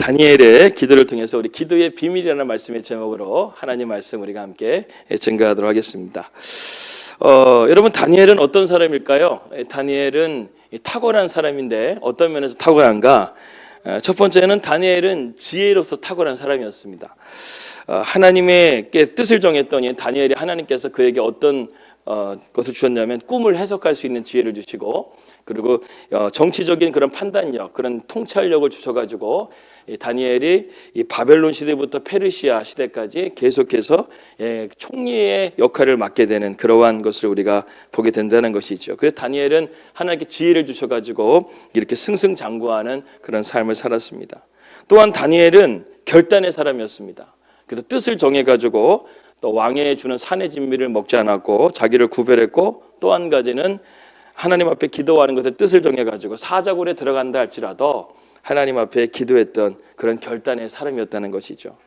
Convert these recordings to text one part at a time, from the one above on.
다니엘의 기도를 통해서 우리 기도의 비밀이라는 말씀의 제목으로 하나님 말씀 우리가 함께 증거하도록 하겠습니다. 여러분, 다니엘은 어떤 사람일까요? 다니엘은 탁월한 사람인데 어떤 면에서 탁월한가? 첫 번째는 다니엘은 지혜로서 탁월한 사람이었습니다. 하나님의 뜻을 정했더니 다니엘이 하나님께서 그에게 어떤 것을 주셨냐면 꿈을 해석할 수 있는 지혜를 주시고, 그리고 정치적인 그런 판단력, 그런 통찰력을 주셔가지고 다니엘이 이 바벨론 시대부터 페르시아 시대까지 계속해서 총리의 역할을 맡게 되는 그러한 것을 우리가 보게 된다는 것이죠. 그래서 다니엘은 하나님께 지혜를 주셔가지고 이렇게 승승장구하는 그런 삶을 살았습니다. 또한 다니엘은 결단의 사람이었습니다. 그래서 뜻을 정해가지고 또 왕에 주는 산의 진미를 먹지 않았고 자기를 구별했고, 또 한 가지는 하나님 앞에 기도하는 것에 뜻을 정해가지고 사자굴에 들어간다 할지라도 하나님 앞에 기도했던 그런 결단의 사람이었다는 것이죠.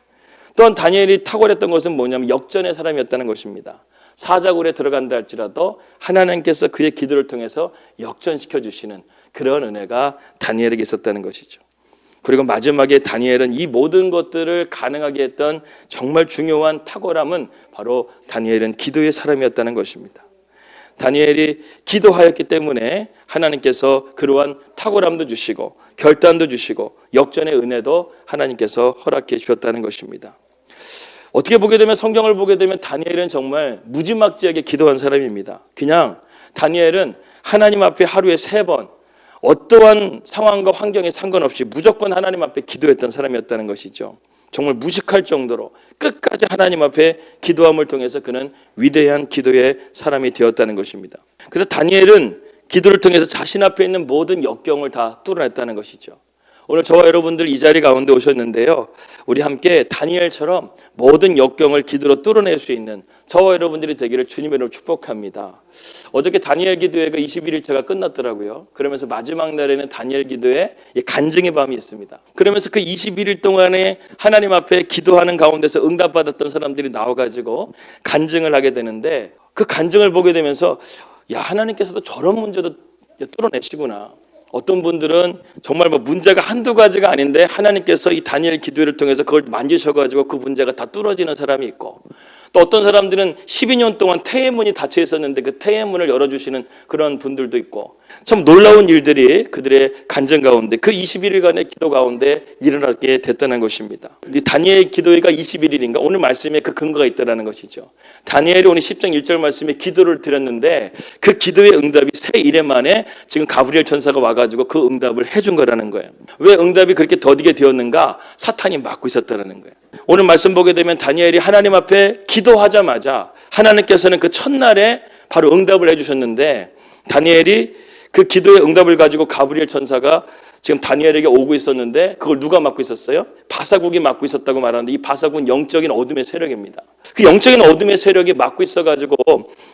또한 다니엘이 탁월했던 것은 뭐냐면 역전의 사람이었다는 것입니다. 사자굴에 들어간다 할지라도 하나님께서 그의 기도를 통해서 역전시켜 주시는 그런 은혜가 다니엘에게 있었다는 것이죠. 그리고 마지막에 다니엘은 이 모든 것들을 가능하게 했던 정말 중요한 탁월함은 바로 다니엘은 기도의 사람이었다는 것입니다. 다니엘이 기도하였기 때문에 하나님께서 그러한 탁월함도 주시고 결단도 주시고 역전의 은혜도 하나님께서 허락해 주셨다는 것입니다. 어떻게 보게 되면, 성경을 보게 되면 다니엘은 정말 무지막지하게 기도한 사람입니다. 그냥 다니엘은 하나님 앞에 하루에 3번 어떠한 상황과 환경에 상관없이 무조건 하나님 앞에 기도했던 사람이었다는 것이죠. 정말 무식할 정도로 끝까지 하나님 앞에 기도함을 통해서 그는 위대한 기도의 사람이 되었다는 것입니다. 그래서 다니엘은 기도를 통해서 자신 앞에 있는 모든 역경을 다 뚫어냈다는 것이죠. 오늘 저와 여러분들 이 자리 가운데 오셨는데요, 우리 함께 다니엘처럼 모든 역경을 기도로 뚫어낼 수 있는 저와 여러분들이 되기를 주님의 이름으로 축복합니다. 어저께 다니엘 기도회가 21일차가 끝났더라고요. 그러면서 마지막 날에는 다니엘 기도회 간증의 밤이 있습니다. 그러면서 그 21일 동안에 하나님 앞에 기도하는 가운데서 응답받았던 사람들이 나와가지고 간증을 하게 되는데, 그 간증을 보게 되면서 야, 하나님께서도 저런 문제도 뚫어내시구나. 어떤 분들은 정말 문제가 한두 가지가 아닌데 하나님께서 이 다니엘 기도를 통해서 그걸 만지셔가지고 그 문제가 다 뚫어지는 사람이 있고, 또 어떤 사람들은 12년 동안 태의 문이 닫혀 있었는데 그 태의 문을 열어주시는 그런 분들도 있고, 참 놀라운 일들이 그들의 간증 가운데, 그 21일간의 기도 가운데 일어나게 됐다는 것입니다. 이 다니엘 기도회가 21일인가? 오늘 말씀에 그 근거가 있다는 것이죠. 다니엘이 오늘 10장 1절 말씀에 기도를 드렸는데 그 기도의 응답이 3일 만에 지금 가브리엘 천사가 와가지고 그 응답을 해준 거라는 거예요. 왜 응답이 그렇게 더디게 되었는가? 사탄이 막고 있었다는 거예요. 오늘 말씀 보게 되면 다니엘이 하나님 앞에 기도하자마자 하나님께서는 그 첫날에 바로 응답을 해주셨는데, 다니엘이 그 기도의 응답을 가지고 가브리엘 천사가 지금 다니엘에게 오고 있었는데 그걸 누가 맡고 있었어요? 바사국이 맡고 있었다고 말하는데, 이 바사국은 영적인 어둠의 세력입니다. 그 영적인 어둠의 세력이 맡고 있어가지고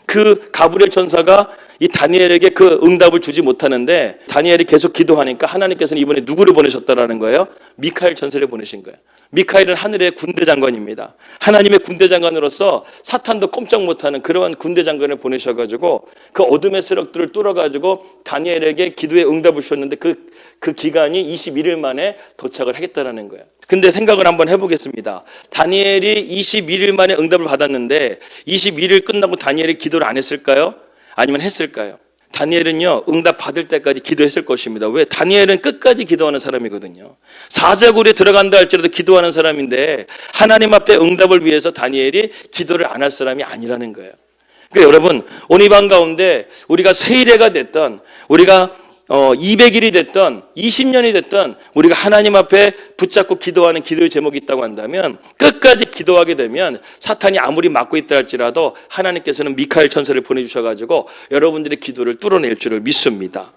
그 가브리엘 천사가 이 다니엘에게 그 응답을 주지 못하는데, 다니엘이 계속 기도하니까 하나님께서는 이번에 누구를 보내셨다라는 거예요? 미카엘 천사를 보내신 거예요. 미카엘은 하늘의 군대 장관입니다. 하나님의 군대 장관으로서 사탄도 꼼짝 못하는 그러한 군대 장관을 보내셔가지고 그 어둠의 세력들을 뚫어가지고 다니엘에게 기도의 응답을 주셨는데 그 기간이 21일 만에 도착을 하겠다라는 거예요. 근데 생각을 한번 해보겠습니다. 다니엘이 21일 만에 응답을 받았는데 21일 끝나고 다니엘이 기도를 안 했을까요? 아니면 했을까요? 다니엘은요, 응답 받을 때까지 기도했을 것입니다. 왜? 다니엘은 끝까지 기도하는 사람이거든요. 사자굴에 들어간다 할지라도 기도하는 사람인데 하나님 앞에 응답을 위해서 다니엘이 기도를 안 할 사람이 아니라는 거예요. 그러니까 여러분, 오늘 이 밤 가운데 우리가 세일회가 됐던, 우리가 200일이 됐던 20년이 됐던 우리가 하나님 앞에 붙잡고 기도하는 기도의 제목이 있다고 한다면, 끝까지 기도하게 되면 사탄이 아무리 막고 있다 할지라도 하나님께서는 미카엘 천사를 보내주셔가지고 여러분들의 기도를 뚫어낼 줄을 믿습니다.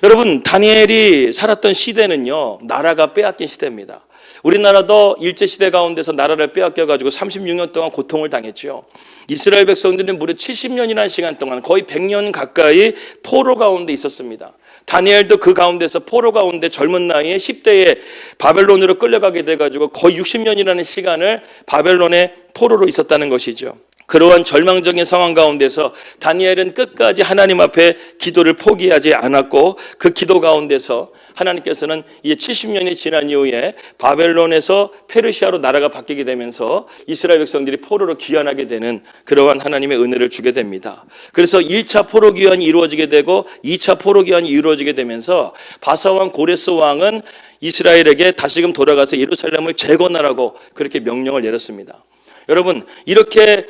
여러분, 다니엘이 살았던 시대는요, 나라가 빼앗긴 시대입니다. 우리나라도 일제시대 가운데서 나라를 빼앗겨가지고 36년 동안 고통을 당했죠. 이스라엘 백성들은 무려 70년이라는 시간 동안 거의 100년 가까이 포로 가운데 있었습니다. 다니엘도 그 가운데서 포로 가운데 젊은 나이에 10대에 바벨론으로 끌려가게 돼가지고 거의 60년이라는 시간을 바벨론의 포로로 있었다는 것이죠. 그러한 절망적인 상황 가운데서 다니엘은 끝까지 하나님 앞에 기도를 포기하지 않았고 그 기도 가운데서 하나님께서는 이제 70년이 지난 이후에 바벨론에서 페르시아로 나라가 바뀌게 되면서 이스라엘 백성들이 포로로 귀환하게 되는 그러한 하나님의 은혜를 주게 됩니다. 그래서 1차 포로 귀환이 이루어지게 되고 2차 포로 귀환이 이루어지게 되면서 바사왕 고레스 왕은 이스라엘에게 다시금 돌아가서 예루살렘을 재건하라고 그렇게 명령을 내렸습니다. 여러분, 이렇게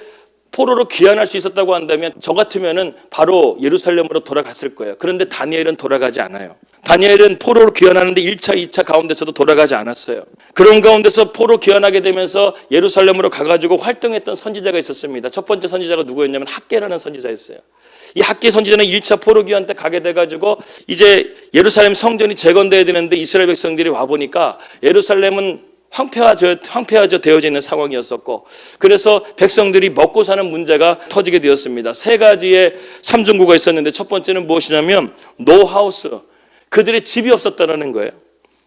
포로로 귀환할 수 있었다고 한다면 저 같으면은 바로 예루살렘으로 돌아갔을 거예요. 그런데 다니엘은 돌아가지 않아요. 다니엘은 포로로 귀환하는데 1차, 2차 가운데서도 돌아가지 않았어요. 그런 가운데서 포로 귀환하게 되면서 예루살렘으로 가가지고 활동했던 선지자가 있었습니다. 첫 번째 선지자가 누구였냐면 학개라는 선지자였어요. 이 학개 선지자는 1차 포로 귀환 때 가게 돼가지고 이제 예루살렘 성전이 재건돼야 되는데 이스라엘 백성들이 와보니까 예루살렘은 황폐화져 되어져 있는 상황이었었고, 그래서 백성들이 먹고 사는 문제가 터지게 되었습니다. 세 가지의 삼중고가 있었는데 첫 번째는 무엇이냐면 노하우스, 그들의 집이 없었다는 거예요.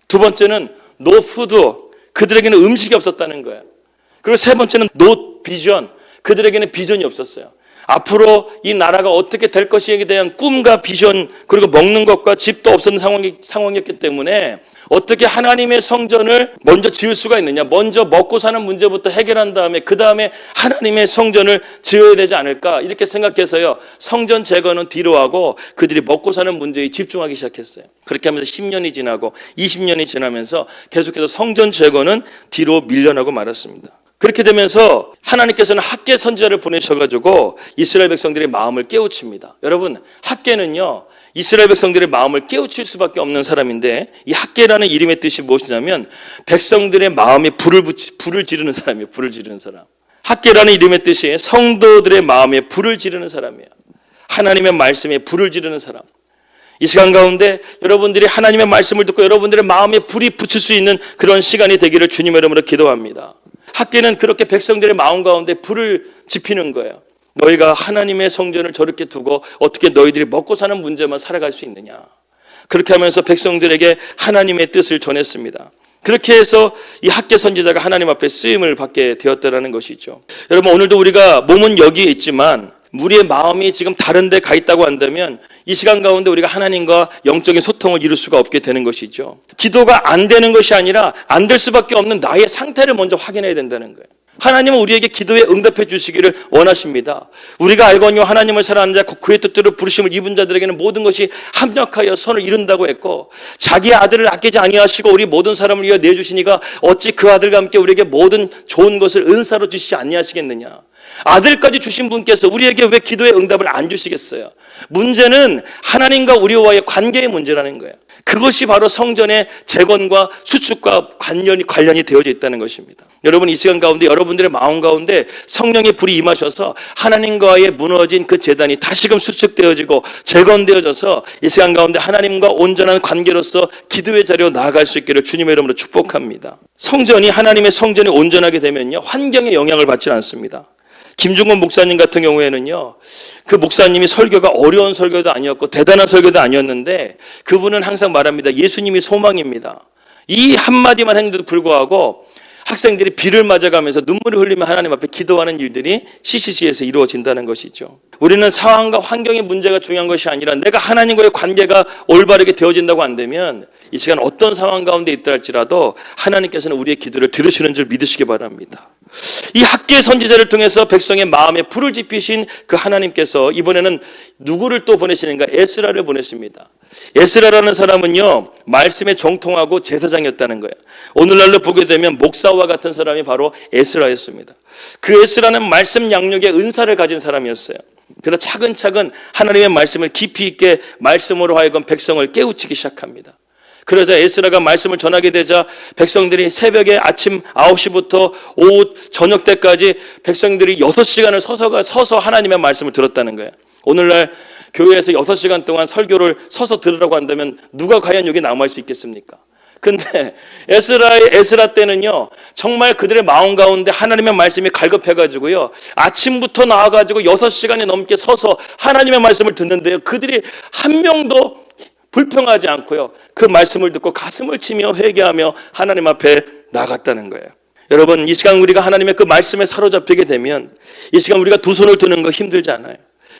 두 번째는 노 푸드, 그들에게는 음식이 없었다는 거예요. 그리고 세 번째는 노 비전, 그들에게는 비전이 없었어요. 앞으로 이 나라가 어떻게 될 것이에 대한 꿈과 비전, 그리고 먹는 것과 집도 없었는 상황이었기 때문에 어떻게 하나님의 성전을 먼저 지을 수가 있느냐, 먼저 먹고 사는 문제부터 해결한 다음에 그 다음에 하나님의 성전을 지어야 되지 않을까, 이렇게 생각해서요 성전 재건은 뒤로 하고 그들이 먹고 사는 문제에 집중하기 시작했어요. 그렇게 하면서 10년이 지나고 20년이 지나면서 계속해서 성전 재건은 뒤로 밀려나고 말았습니다. 그렇게 되면서 하나님께서는 학개 선지자를 보내셔가지고 이스라엘 백성들의 마음을 깨우칩니다. 여러분, 학개는요 이스라엘 백성들의 마음을 깨우칠 수밖에 없는 사람인데, 이 학개라는 이름의 뜻이 무엇이냐면 백성들의 마음에 불을 지르는 사람이에요. 불을 지르는 사람. 학개라는 이름의 뜻이 성도들의 마음에 불을 지르는 사람이에요. 하나님의 말씀에 불을 지르는 사람. 이 시간 가운데 여러분들이 하나님의 말씀을 듣고 여러분들의 마음에 불이 붙을 수 있는 그런 시간이 되기를 주님의 이름으로 기도합니다. 학개는 그렇게 백성들의 마음 가운데 불을 지피는 거예요. 너희가 하나님의 성전을 저렇게 두고 어떻게 너희들이 먹고 사는 문제만 살아갈 수 있느냐. 그렇게 하면서 백성들에게 하나님의 뜻을 전했습니다. 그렇게 해서 이 학개 선지자가 하나님 앞에 쓰임을 받게 되었다는 것이죠. 여러분, 오늘도 우리가 몸은 여기에 있지만 우리의 마음이 지금 다른 데 가 있다고 한다면 이 시간 가운데 우리가 하나님과 영적인 소통을 이룰 수가 없게 되는 것이죠. 기도가 안 되는 것이 아니라 안 될 수밖에 없는 나의 상태를 먼저 확인해야 된다는 거예요. 하나님은 우리에게 기도에 응답해 주시기를 원하십니다. 우리가 알거니와 하나님을 사랑하는 자 그의 뜻대로 부르심을 입은 자들에게는 모든 것이 합력하여 선을 이룬다고 했고, 자기의 아들을 아끼지 아니하시고 우리 모든 사람을 위하여 내주시니가 어찌 그 아들과 함께 우리에게 모든 좋은 것을 은사로 주시지 아니하시겠느냐. 아들까지 주신 분께서 우리에게 왜 기도의 응답을 안 주시겠어요? 문제는 하나님과 우리와의 관계의 문제라는 거예요. 그것이 바로 성전의 재건과 수축과 관련이 되어져 있다는 것입니다. 여러분, 이 시간 가운데 여러분들의 마음 가운데 성령의 불이 임하셔서 하나님과의 무너진 그 재단이 다시금 수축되어지고 재건되어져서 이 시간 가운데 하나님과 온전한 관계로서 기도의 자리로 나아갈 수 있기를 주님의 이름으로 축복합니다. 성전이, 하나님의 성전이 온전하게 되면요 환경에 영향을 받지 않습니다. 김중건 목사님 같은 경우에는요, 그 목사님이 설교가 어려운 설교도 아니었고 대단한 설교도 아니었는데 그분은 항상 말합니다. 예수님이 소망입니다. 이 한마디만 했는데도 불구하고 학생들이 비를 맞아가면서 눈물을 흘리며 하나님 앞에 기도하는 일들이 CCC에서 이루어진다는 것이죠. 우리는 상황과 환경의 문제가 중요한 것이 아니라 내가 하나님과의 관계가 올바르게 되어진다고 안 되면 이 시간 어떤 상황 가운데 있다 할지라도 하나님께서는 우리의 기도를 들으시는 줄 믿으시기 바랍니다. 이 학개 선지자를 통해서 백성의 마음에 불을 지피신 그 하나님께서 이번에는 누구를 또 보내시는가? 에스라를 보내십니다. 에스라라는 사람은요 말씀에 정통하고 제사장이었다는 거예요. 오늘날로 보게 되면 목사와 같은 사람이 바로 에스라였습니다. 그 에스라는 말씀 양육의 은사를 가진 사람이었어요. 그래서 차근차근 하나님의 말씀을 깊이 있게 말씀으로 하여금 백성을 깨우치기 시작합니다. 그러자 에스라가 말씀을 전하게 되자 백성들이 새벽에 아침 9시부터 오후 저녁 때까지 백성들이 6시간을 서서 하나님의 말씀을 들었다는 거예요. 오늘날 교회에서 6시간 동안 설교를 서서 들으라고 한다면 누가 과연 여기 남을 수 있겠습니까? 근데 에스라 때는요 정말 그들의 마음 가운데 하나님의 말씀이 갈급해가지고요 아침부터 나와가지고 6시간이 넘게 서서 하나님의 말씀을 듣는데요 그들이 한 명도 불평하지 않고요 그 말씀을 듣고 가슴을 치며 회개하며 하나님 앞에 나갔다는 거예요. 여러분, 이 시간 우리가 하나님의 그 말씀에 사로잡히게 되면 이 시간 우리가 두 손을 드는 거 힘들지 않아요.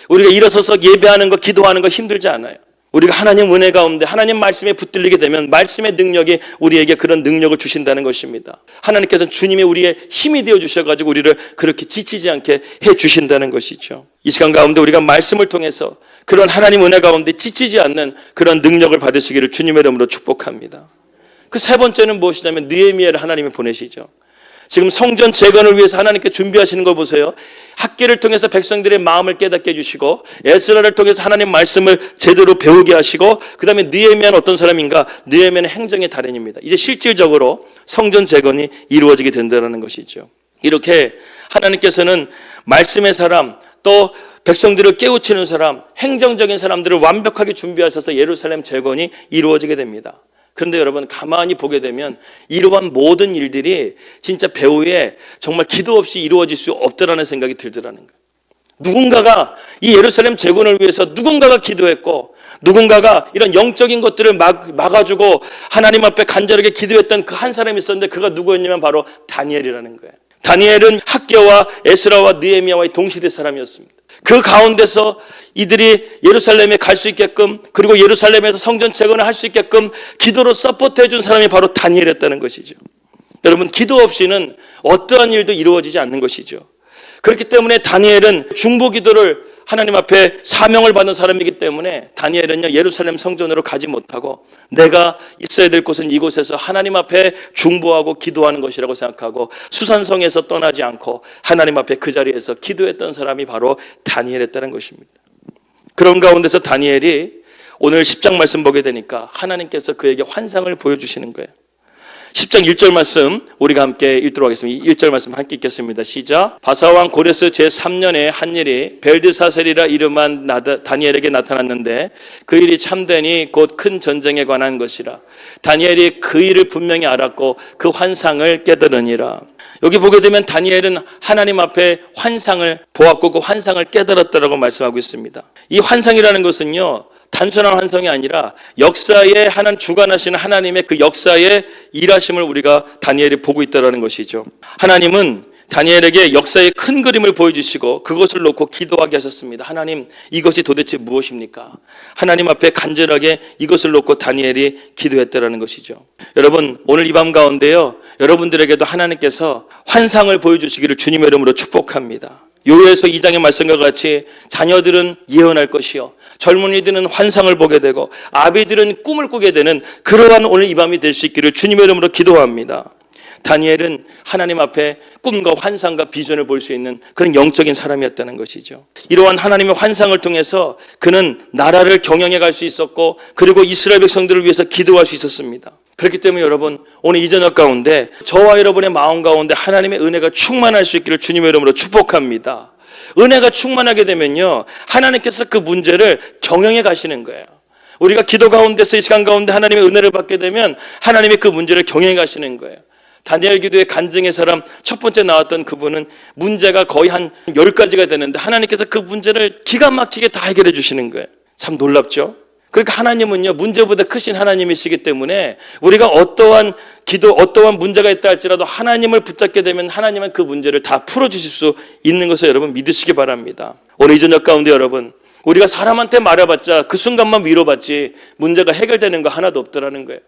우리가 일어서서 예배하는 거, 기도하는 거 힘들지 않아요. 우리가 하나님 은혜 가운데 하나님 말씀에 붙들리게 되면 말씀의 능력이 우리에게 그런 능력을 주신다는 것입니다. 하나님께서는 주님이 우리의 힘이 되어 주셔가지고 우리를 그렇게 지치지 않게 해 주신다는 것이죠. 이 시간 가운데 우리가 말씀을 통해서 그런 하나님 은혜 가운데 지치지 않는 그런 능력을 받으시기를 주님의 이름으로 축복합니다. 그 세 번째는 무엇이냐면 느헤미야를 하나님이 보내시죠. 지금 성전 재건을 위해서 하나님께 준비하시는 거 보세요. 학계를 통해서 백성들의 마음을 깨닫게 해주시고 에스라를 통해서 하나님 말씀을 제대로 배우게 하시고 그 다음에 느헤미야는 어떤 사람인가? 느헤미야는 행정의 달인입니다. 이제 실질적으로 성전 재건이 이루어지게 된다는 것이죠. 이렇게 하나님께서는 말씀의 사람 또 백성들을 깨우치는 사람, 행정적인 사람들을 완벽하게 준비하셔서 예루살렘 재건이 이루어지게 됩니다. 그런데 여러분 가만히 보게 되면 이러한 모든 일들이 진짜 배후에 정말 기도 없이 이루어질 수 없다라는 생각이 들더라는 거예요. 누군가가 이 예루살렘 재건을 위해서 누군가가 기도했고 누군가가 이런 영적인 것들을 막아주고 하나님 앞에 간절하게 기도했던 그 한 사람이 있었는데 그가 누구였냐면 바로 다니엘이라는 거예요. 다니엘은 학개와 에스라와 느헤미야와의 동시대 사람이었습니다. 그 가운데서 이들이 예루살렘에 갈 수 있게끔 그리고 예루살렘에서 성전 재건을 할 수 있게끔 기도로 서포트해 준 사람이 바로 다니엘이었다는 것이죠. 여러분 기도 없이는 어떠한 일도 이루어지지 않는 것이죠. 그렇기 때문에 다니엘은 중보 기도를 하나님 앞에 사명을 받은 사람이기 때문에 다니엘은요 예루살렘 성전으로 가지 못하고 내가 있어야 될 곳은 이곳에서 하나님 앞에 중보하고 기도하는 것이라고 생각하고 수산성에서 떠나지 않고 하나님 앞에 그 자리에서 기도했던 사람이 바로 다니엘이었다는 것입니다. 그런 가운데서 다니엘이 오늘 10장 말씀 보게 되니까 하나님께서 그에게 환상을 보여주시는 거예요. 10장 1절 말씀 우리가 함께 읽도록 하겠습니다. 1절 말씀 함께 읽겠습니다. 시작. 바사왕 고레스 제3년에 한 일이 벨드사셀이라 이름한 다니엘에게 나타났는데 그 일이 참되니 곧 큰 전쟁에 관한 것이라. 다니엘이 그 일을 분명히 알았고 그 환상을 깨달으니라. 여기 보게 되면 다니엘은 하나님 앞에 환상을 보았고 그 환상을 깨달았다라고 말씀하고 있습니다. 이 환상이라는 것은요 단순한 환상이 아니라 역사에 하나님 주관하시는 하나님의 그 역사의 일하심을 우리가 다니엘이 보고 있다는 것이죠. 하나님은 다니엘에게 역사의 큰 그림을 보여주시고 그것을 놓고 기도하게 하셨습니다. 하나님 이것이 도대체 무엇입니까? 하나님 앞에 간절하게 이것을 놓고 다니엘이 기도했다는 것이죠. 여러분 오늘 이 밤 가운데요 여러분들에게도 하나님께서 환상을 보여주시기를 주님의 이름으로 축복합니다. 요엘서 2장의 말씀과 같이 자녀들은 예언할 것이요 젊은이들은 환상을 보게 되고 아비들은 꿈을 꾸게 되는 그러한 오늘 이 밤이 될 수 있기를 주님의 이름으로 기도합니다. 다니엘은 하나님 앞에 꿈과 환상과 비전을 볼 수 있는 그런 영적인 사람이었다는 것이죠. 이러한 하나님의 환상을 통해서 그는 나라를 경영해 갈 수 있었고 그리고 이스라엘 백성들을 위해서 기도할 수 있었습니다. 그렇기 때문에 여러분 오늘 이 저녁 가운데 저와 여러분의 마음 가운데 하나님의 은혜가 충만할 수 있기를 주님의 이름으로 축복합니다. 은혜가 충만하게 되면요 하나님께서 그 문제를 경영해 가시는 거예요. 우리가 기도 가운데서 이 시간 가운데 하나님의 은혜를 받게 되면 하나님이 그 문제를 경영해 가시는 거예요. 다니엘 기도의 간증의 사람 첫 번째 나왔던 그분은 문제가 거의 한 10가지가 되는데 하나님께서 그 문제를 기가 막히게 다 해결해 주시는 거예요. 참 놀랍죠? 그러니까 하나님은요 문제보다 크신 하나님이시기 때문에 우리가 어떠한 기도 어떠한 문제가 있다 할지라도 하나님을 붙잡게 되면 하나님은 그 문제를 다 풀어주실 수 있는 것을 여러분 믿으시기 바랍니다. 오늘 이 저녁 가운데 여러분 우리가 사람한테 말해봤자 그 순간만 위로받지 문제가 해결되는 거 하나도 없더라는 거예요.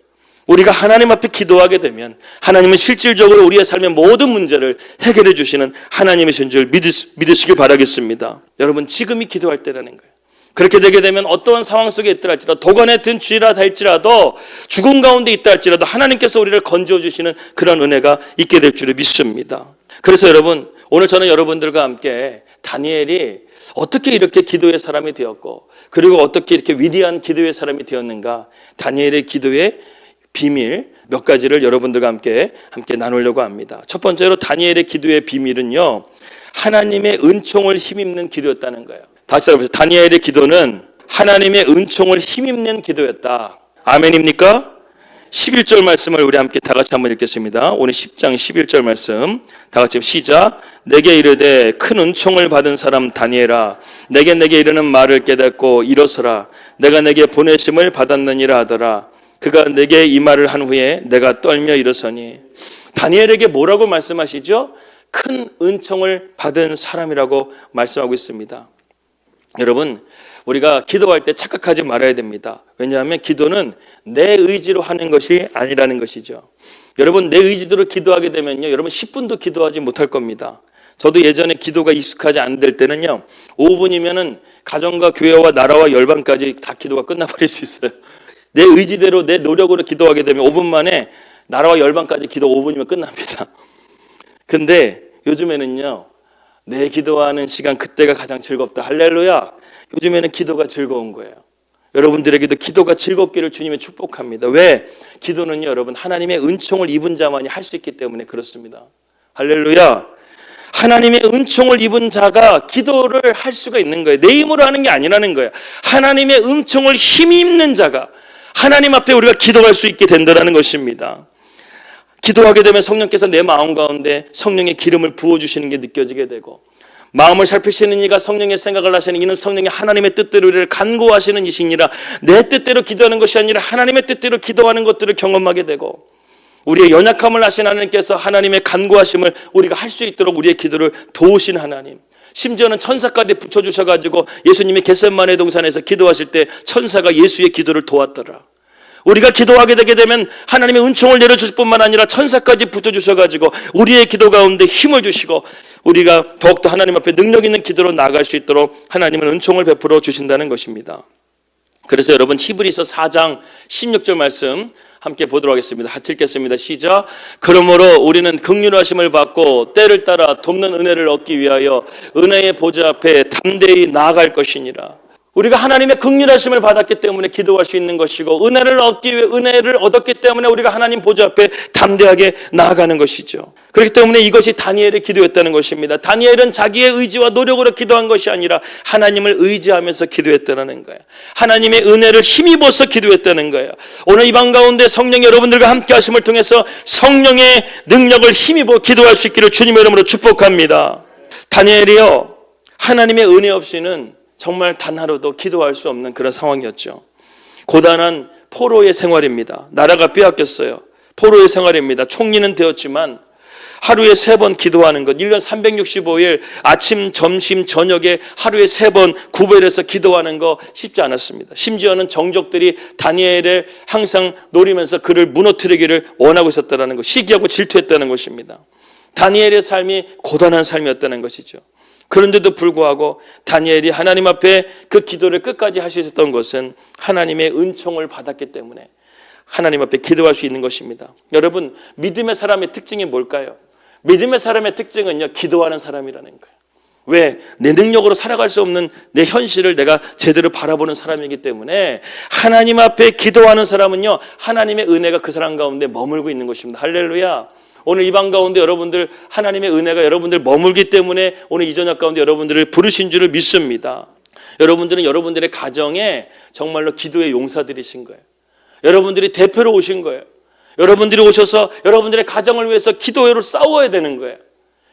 우리가 하나님 앞에 기도하게 되면 하나님은 실질적으로 우리의 삶의 모든 문제를 해결해 주시는 하나님이신 줄 믿으시길 바라겠습니다. 여러분 지금이 기도할 때라는 거예요. 그렇게 되게 되면 어떠한 상황 속에 있다 할지라도 도관에 든 쥐라 할지라도 죽음 가운데 있다 할지라도 하나님께서 우리를 건져 주시는 그런 은혜가 있게 될 줄을 믿습니다. 그래서 여러분 오늘 저는 여러분들과 함께 다니엘이 어떻게 이렇게 기도의 사람이 되었고 그리고 어떻게 이렇게 위대한 기도의 사람이 되었는가 다니엘의 기도의 비밀 몇 가지를 여러분들과 함께 나누려고 합니다. 첫 번째로 다니엘의 기도의 비밀은요 하나님의 은총을 힘입는 기도였다는 거예요. 다시 따라해보세요. 다니엘의 기도는 하나님의 은총을 힘입는 기도였다. 아멘입니까? 11절 말씀을 우리 함께 다 같이 한번 읽겠습니다. 오늘 10장 11절 말씀 다 같이 시작. 내게 이르되 큰 은총을 받은 사람 다니엘아 내게 이르는 말을 깨닫고 일어서라. 내가 내게 보내심을 받았느니라 하더라. 그가 내게 이 말을 한 후에 내가 떨며 일어서니 다니엘에게 뭐라고 말씀하시죠? 큰 은총을 받은 사람이라고 말씀하고 있습니다. 여러분, 우리가 기도할 때 착각하지 말아야 됩니다. 왜냐하면 기도는 내 의지로 하는 것이 아니라는 것이죠. 여러분, 내 의지대로 기도하게 되면요, 여러분 10분도 기도하지 못할 겁니다. 저도 예전에 기도가 익숙하지 안 될 때는요, 5분이면은 가정과 교회와 나라와 열방까지 다 기도가 끝나버릴 수 있어요. 내 의지대로 내 노력으로 기도하게 되면 5분 만에 나라와 열방까지 기도 5분이면 끝납니다. 근데 요즘에는요, 내 기도하는 시간 그때가 가장 즐겁다. 할렐루야. 요즘에는 기도가 즐거운 거예요. 여러분들에게도 기도가 즐겁기를 주님의 축복합니다. 왜? 기도는요, 여러분, 하나님의 은총을 입은 자만이 할 수 있기 때문에 그렇습니다. 할렐루야. 하나님의 은총을 입은 자가 기도를 할 수가 있는 거예요. 내 힘으로 하는 게 아니라는 거예요. 하나님의 은총을 힘입는 자가 하나님 앞에 우리가 기도할 수 있게 된다는 것입니다. 기도하게 되면 성령께서 내 마음 가운데 성령의 기름을 부어주시는 게 느껴지게 되고, 마음을 살피시는 이가 성령의 생각을 하시는 이는 성령의 하나님의 뜻대로 우리를 간구하시는 이시니라. 내 뜻대로 기도하는 것이 아니라 하나님의 뜻대로 기도하는 것들을 경험하게 되고, 우리의 연약함을 아신 하나님께서 하나님의 간구하심을 우리가 할 수 있도록 우리의 기도를 도우신 하나님, 심지어는 천사까지 붙여주셔가지고 예수님이 겟세마네 동산에서 기도하실 때 천사가 예수의 기도를 도왔더라. 우리가 기도하게 되게 되면 하나님의 은총을 내려주실 뿐만 아니라 천사까지 붙여주셔가지고 우리의 기도 가운데 힘을 주시고 우리가 더욱더 하나님 앞에 능력 있는 기도로 나아갈 수 있도록 하나님은 은총을 베풀어 주신다는 것입니다. 그래서 여러분, 히브리서 4장 16절 말씀 함께 보도록 하겠습니다. 같이 읽겠습니다. 시작. 그러므로 우리는 긍휼하심을 받고 때를 따라 돕는 은혜를 얻기 위하여 은혜의 보좌 앞에 담대히 나아갈 것이니라. 우리가 하나님의 긍휼하심을 받았기 때문에 기도할 수 있는 것이고, 은혜를 얻기 위해 은혜를 얻었기 때문에 우리가 하나님 보좌 앞에 담대하게 나아가는 것이죠. 그렇기 때문에 이것이 다니엘의 기도였다는 것입니다. 다니엘은 자기의 의지와 노력으로 기도한 것이 아니라 하나님을 의지하면서 기도했다는 거예요. 하나님의 은혜를 힘입어서 기도했다는 거예요. 오늘 이 방 가운데 성령 여러분들과 함께 하심을 통해서 성령의 능력을 힘입어 기도할 수 있기를 주님의 이름으로 축복합니다. 다니엘이요, 하나님의 은혜 없이는 정말 단 하루도 기도할 수 없는 그런 상황이었죠. 고단한 포로의 생활입니다. 나라가 빼앗겼어요. 포로의 생활입니다. 총리는 되었지만 하루에 3번 기도하는 것, 1년 365일 아침, 점심, 저녁에 하루에 3번 구별해서 기도하는 거 쉽지 않았습니다. 심지어는 정적들이 다니엘을 항상 노리면서 그를 무너뜨리기를 원하고 있었다는 것, 시기하고 질투했다는 것입니다. 다니엘의 삶이 고단한 삶이었다는 것이죠. 그런데도 불구하고 다니엘이 하나님 앞에 그 기도를 끝까지 할 수 있었던 것은 하나님의 은총을 받았기 때문에 하나님 앞에 기도할 수 있는 것입니다. 여러분, 믿음의 사람의 특징이 뭘까요? 믿음의 사람의 특징은요, 기도하는 사람이라는 거예요. 왜? 내 능력으로 살아갈 수 없는 내 현실을 내가 제대로 바라보는 사람이기 때문에 하나님 앞에 기도하는 사람은요, 하나님의 은혜가 그 사람 가운데 머물고 있는 것입니다. 할렐루야. 오늘 이 방 가운데 여러분들 하나님의 은혜가 여러분들 머물기 때문에 오늘 이 저녁 가운데 여러분들을 부르신 줄을 믿습니다. 여러분들은 여러분들의 가정에 정말로 기도의 용사들이신 거예요. 여러분들이 대표로 오신 거예요. 여러분들이 오셔서 여러분들의 가정을 위해서 기도회로 싸워야 되는 거예요.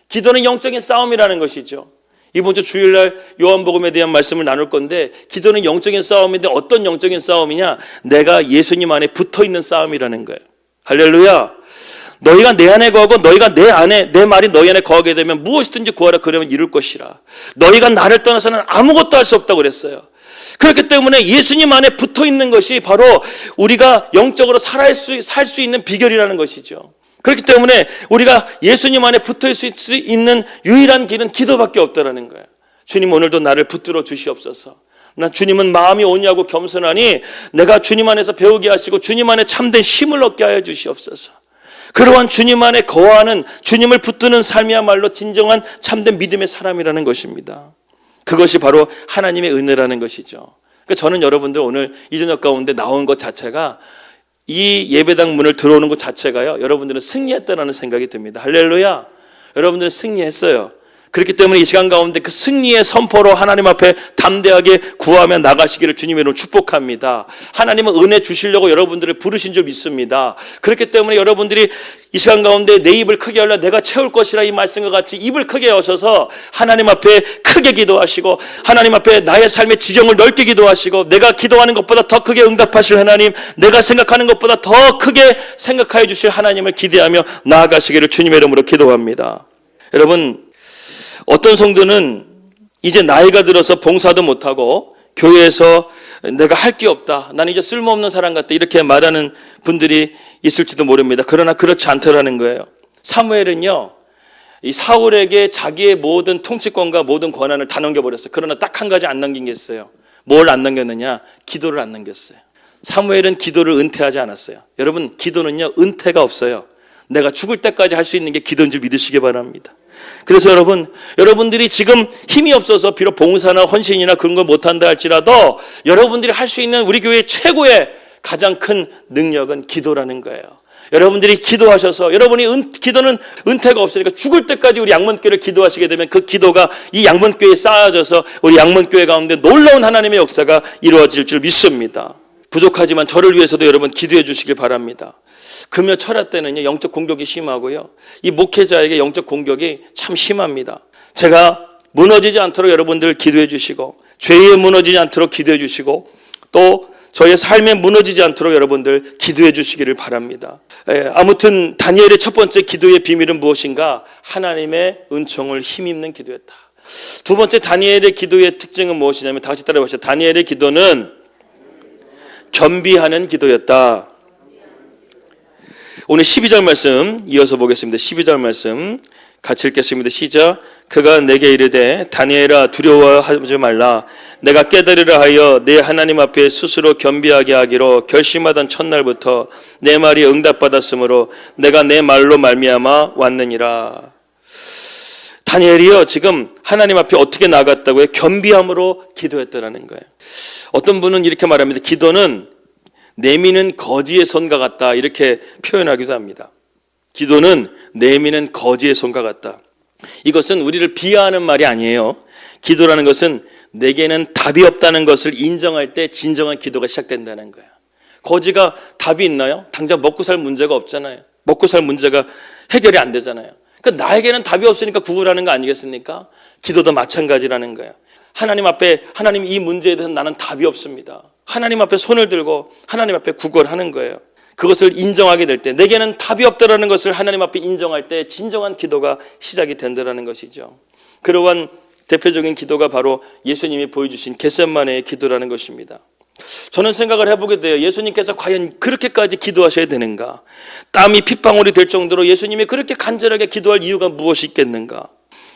기도는 영적인 싸움이라는 것이죠. 이번 주 주일날 요한복음에 대한 말씀을 나눌 건데, 기도는 영적인 싸움인데 어떤 영적인 싸움이냐? 내가 예수님 안에 붙어있는 싸움이라는 거예요. 할렐루야. 너희가 내 안에 거하고 너희가 내 안에, 내 말이 너희 안에 거하게 되면 무엇이든지 구하라 그러면 이룰 것이라. 너희가 나를 떠나서는 아무것도 할 수 없다고 그랬어요. 그렇기 때문에 예수님 안에 붙어있는 것이 바로 우리가 영적으로 살 수 있는 비결이라는 것이죠. 그렇기 때문에 우리가 예수님 안에 붙어있을 수 있는 유일한 길은 기도밖에 없다는 거예요. 주님, 오늘도 나를 붙들어 주시옵소서. 나 주님은 마음이 온유하고 겸손하니 내가 주님 안에서 배우게 하시고 주님 안에 참된 힘을 얻게 하여 주시옵소서. 그러한 주님 안에 거하는, 주님을 붙드는 삶이야말로 진정한 참된 믿음의 사람이라는 것입니다. 그것이 바로 하나님의 은혜라는 것이죠. 그러니까 저는 여러분들 오늘 이 저녁 가운데 나온 것 자체가, 이 예배당 문을 들어오는 것 자체가요, 여러분들은 승리했다는 생각이 듭니다. 할렐루야. 여러분들은 승리했어요. 그렇기 때문에 이 시간 가운데 그 승리의 선포로 하나님 앞에 담대하게 구하며 나가시기를 주님의 이름으로 축복합니다. 하나님은 은혜 주시려고 여러분들을 부르신 줄 믿습니다. 그렇기 때문에 여러분들이 이 시간 가운데 내 입을 크게 열라 내가 채울 것이라 이 말씀과 같이 입을 크게 여셔서 하나님 앞에 크게 기도하시고 하나님 앞에 나의 삶의 지경을 넓게 기도하시고 내가 기도하는 것보다 더 크게 응답하실 하나님, 내가 생각하는 것보다 더 크게 생각하여 주실 하나님을 기대하며 나아가시기를 주님의 이름으로 기도합니다. 여러분, 어떤 성도는 이제 나이가 들어서 봉사도 못하고 교회에서 내가 할 게 없다, 나는 이제 쓸모없는 사람 같다 이렇게 말하는 분들이 있을지도 모릅니다. 그러나 그렇지 않더라는 거예요. 사무엘은요, 이 사울에게 자기의 모든 통치권과 모든 권한을 다 넘겨버렸어요. 그러나 딱 한 가지 안 넘긴 게 있어요. 뭘 안 넘겼느냐? 기도를 안 넘겼어요. 사무엘은 기도를 은퇴하지 않았어요. 여러분, 기도는요 은퇴가 없어요. 내가 죽을 때까지 할 수 있는 게 기도인 줄 믿으시기 바랍니다. 그래서 여러분들이 지금 힘이 없어서 비록 봉사나 헌신이나 그런 걸 못한다 할지라도 여러분들이 할 수 있는 우리 교회의 최고의 가장 큰 능력은 기도라는 거예요. 여러분들이 기도하셔서 기도는 은퇴가 없으니까 죽을 때까지 우리 양문교회를 기도하시게 되면 그 기도가 이 양문교회에 쌓여져서 우리 양문교회 가운데 놀라운 하나님의 역사가 이루어질 줄 믿습니다. 부족하지만 저를 위해서도 여러분 기도해 주시길 바랍니다. 금요 철야 때는요 영적 공격이 심하고요, 이 목회자에게 영적 공격이 참 심합니다. 제가 무너지지 않도록 여러분들 기도해 주시고 죄에 무너지지 않도록 기도해 주시고 또 저의 삶에 무너지지 않도록 여러분들 기도해 주시기를 바랍니다. 아무튼 다니엘의 첫 번째 기도의 비밀은 무엇인가? 하나님의 은총을 힘입는 기도였다. 두 번째 다니엘의 기도의 특징은 무엇이냐면, 다 같이 따라해 보시죠. 다니엘의 기도는 겸비하는 기도였다. 오늘 12절 말씀 이어서 보겠습니다. 12절 말씀 같이 읽겠습니다. 시작. 그가 내게 이르되 다니엘아 두려워하지 말라. 내가 깨달으라 하여 내 하나님 앞에 스스로 겸비하게 하기로 결심하던 첫날부터 내 말이 응답받았으므로 내가 내 말로 말미암아 왔느니라. 다니엘이요 지금 하나님 앞에 어떻게 나갔다고요? 겸비함으로 기도했다라는 거예요. 어떤 분은 이렇게 말합니다. 기도는 내미는 거지의 손과 같다 이렇게 표현하기도 합니다. 기도는 내미는 거지의 손과 같다. 이것은 우리를 비하하는 말이 아니에요. 기도라는 것은 내게는 답이 없다는 것을 인정할 때 진정한 기도가 시작된다는 거예요. 거지가 답이 있나요? 당장 먹고 살 문제가 없잖아요. 먹고 살 문제가 해결이 안 되잖아요. 그러니까 나에게는 답이 없으니까 구걸하는 거 아니겠습니까? 기도도 마찬가지라는 거예요. 하나님 앞에 하나님 이 문제에 대해서 나는 답이 없습니다. 하나님 앞에 손을 들고 하나님 앞에 구걸하는 거예요. 그것을 인정하게 될 때, 내게는 답이 없다라는 것을 하나님 앞에 인정할 때 진정한 기도가 시작이 된다는 것이죠. 그러한 대표적인 기도가 바로 예수님이 보여주신 겟세마네의 기도라는 것입니다. 저는 생각을 해보게 돼요. 예수님께서 과연 그렇게까지 기도하셔야 되는가? 땀이 핏방울이 될 정도로 예수님이 그렇게 간절하게 기도할 이유가 무엇이 있겠는가?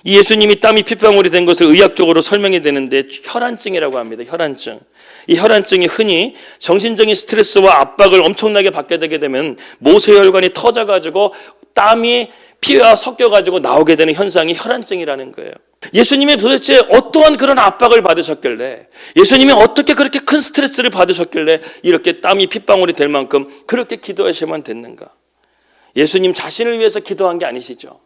이 예수님이 땀이 핏방울이 된 것을 의학적으로 설명이 되는데 혈안증이라고 합니다. 혈안증. 이 혈안증이 흔히 정신적인 스트레스와 압박을 엄청나게 받게 되게 되면 모세혈관이 터져가지고 땀이 피와 섞여가지고 나오게 되는 현상이 혈안증이라는 거예요. 예수님이 도대체 어떠한 그런 압박을 받으셨길래, 예수님이 어떻게 그렇게 큰 스트레스를 받으셨길래 이렇게 땀이 핏방울이 될 만큼 그렇게 기도하셔야만 됐는가? 예수님 자신을 위해서 기도한 게 아니시죠.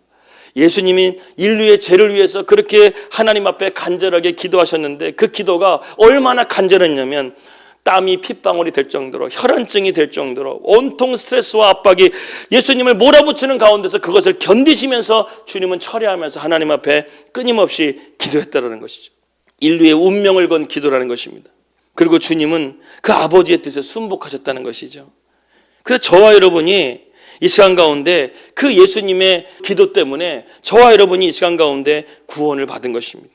예수님이 인류의 죄를 위해서 그렇게 하나님 앞에 간절하게 기도하셨는데 그 기도가 얼마나 간절했냐면 땀이 핏방울이 될 정도로, 혈안증이 될 정도로 온통 스트레스와 압박이 예수님을 몰아붙이는 가운데서 그것을 견디시면서 주님은 철회하면서 하나님 앞에 끊임없이 기도했다는 것이죠. 인류의 운명을 건 기도라는 것입니다. 그리고 주님은 그 아버지의 뜻에 순복하셨다는 것이죠. 그래서 저와 여러분이 이 시간 가운데 그 예수님의 기도 때문에 저와 여러분이 이 시간 가운데 구원을 받은 것입니다.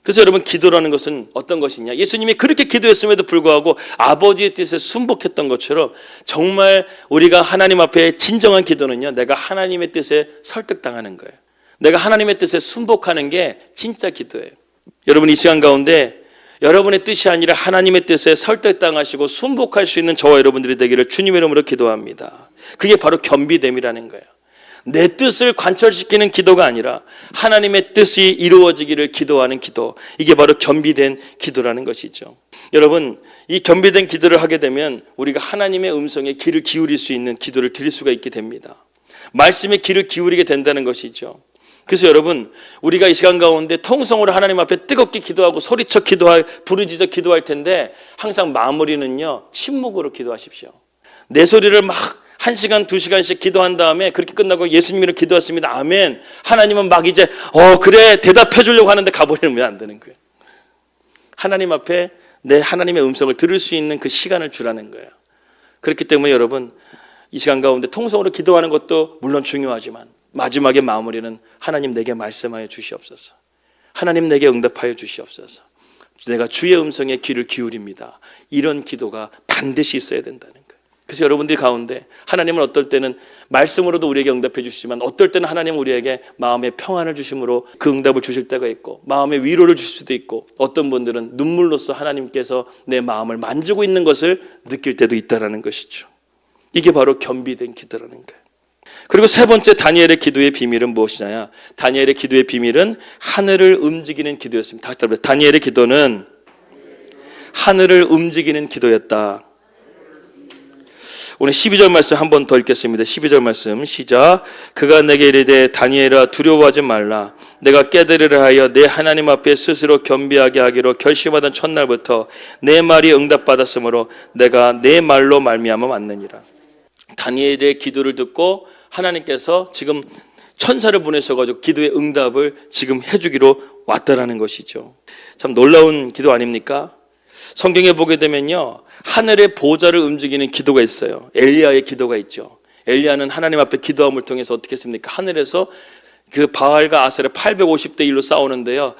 그래서 여러분, 기도라는 것은 어떤 것이냐? 예수님이 그렇게 기도했음에도 불구하고 아버지의 뜻에 순복했던 것처럼 정말 우리가 하나님 앞에 진정한 기도는요, 내가 하나님의 뜻에 설득당하는 거예요. 내가 하나님의 뜻에 순복하는 게 진짜 기도예요. 여러분, 이 시간 가운데 여러분의 뜻이 아니라 하나님의 뜻에 설득당하시고 순복할 수 있는 저와 여러분들이 되기를 주님의 이름으로 기도합니다. 그게 바로 겸비됨이라는 거예요. 내 뜻을 관철시키는 기도가 아니라 하나님의 뜻이 이루어지기를 기도하는 기도, 이게 바로 겸비된 기도라는 것이죠. 여러분, 이 겸비된 기도를 하게 되면 우리가 하나님의 음성에 귀를 기울일 수 있는 기도를 드릴 수가 있게 됩니다. 말씀에 귀를 기울이게 된다는 것이죠. 그래서 여러분, 우리가 이 시간 가운데 통성으로 하나님 앞에 뜨겁게 기도하고 소리쳐 기도할, 부르짖어 기도할 텐데 항상 마무리는요, 침묵으로 기도하십시오. 내 소리를 막 1시간, 2시간씩 기도한 다음에 그렇게 끝나고 예수님이랑 기도했습니다. 아멘. 하나님은 막 이제 그래 대답해 주려고 하는데 가버리면 안 되는 거예요. 하나님 앞에 내 하나님의 음성을 들을 수 있는 그 시간을 주라는 거예요. 그렇기 때문에 여러분, 이 시간 가운데 통성으로 기도하는 것도 물론 중요하지만 마지막에 마무리는 하나님 내게 말씀하여 주시옵소서. 하나님 내게 응답하여 주시옵소서. 내가 주의 음성에 귀를 기울입니다. 이런 기도가 반드시 있어야 된다는 거예요. 그래서 여러분들 가운데 하나님은 어떨 때는 말씀으로도 우리에게 응답해 주시지만 어떨 때는 하나님은 우리에게 마음의 평안을 주심으로 그 응답을 주실 때가 있고 마음의 위로를 주실 수도 있고 어떤 분들은 눈물로써 하나님께서 내 마음을 만지고 있는 것을 느낄 때도 있다는 것이죠. 이게 바로 겸비된 기도라는 거예요. 그리고 세 번째 다니엘의 기도의 비밀은 무엇이냐? 다니엘의 기도의 비밀은 하늘을 움직이는 기도였습니다. 다시 한번 다니엘의 기도는 하늘을 움직이는 기도였다. 오늘 12절 말씀 한 번 더 읽겠습니다. 12절 말씀 시작. 그가 내게 이르되 다니엘아 두려워하지 말라. 내가 깨달으려 하여 내 하나님 앞에 스스로 겸비하게 하기로 결심하던 첫날부터 내 말이 응답받았으므로 내가 내 말로 말미암아 왔느니라. 다니엘의 기도를 듣고 하나님께서 지금 천사를 보내셔가지고 기도의 응답을 지금 해주기로 왔다라는 것이죠. 참 놀라운 기도 아닙니까? 성경에 보게 되면요, 하늘의 보좌를 움직이는 기도가 있어요. 엘리야의 기도가 있죠. 엘리야는 하나님 앞에 기도함을 통해서 어떻게 했습니까? 하늘에서 그 바알과 아세라 850대 1로 싸우는데요,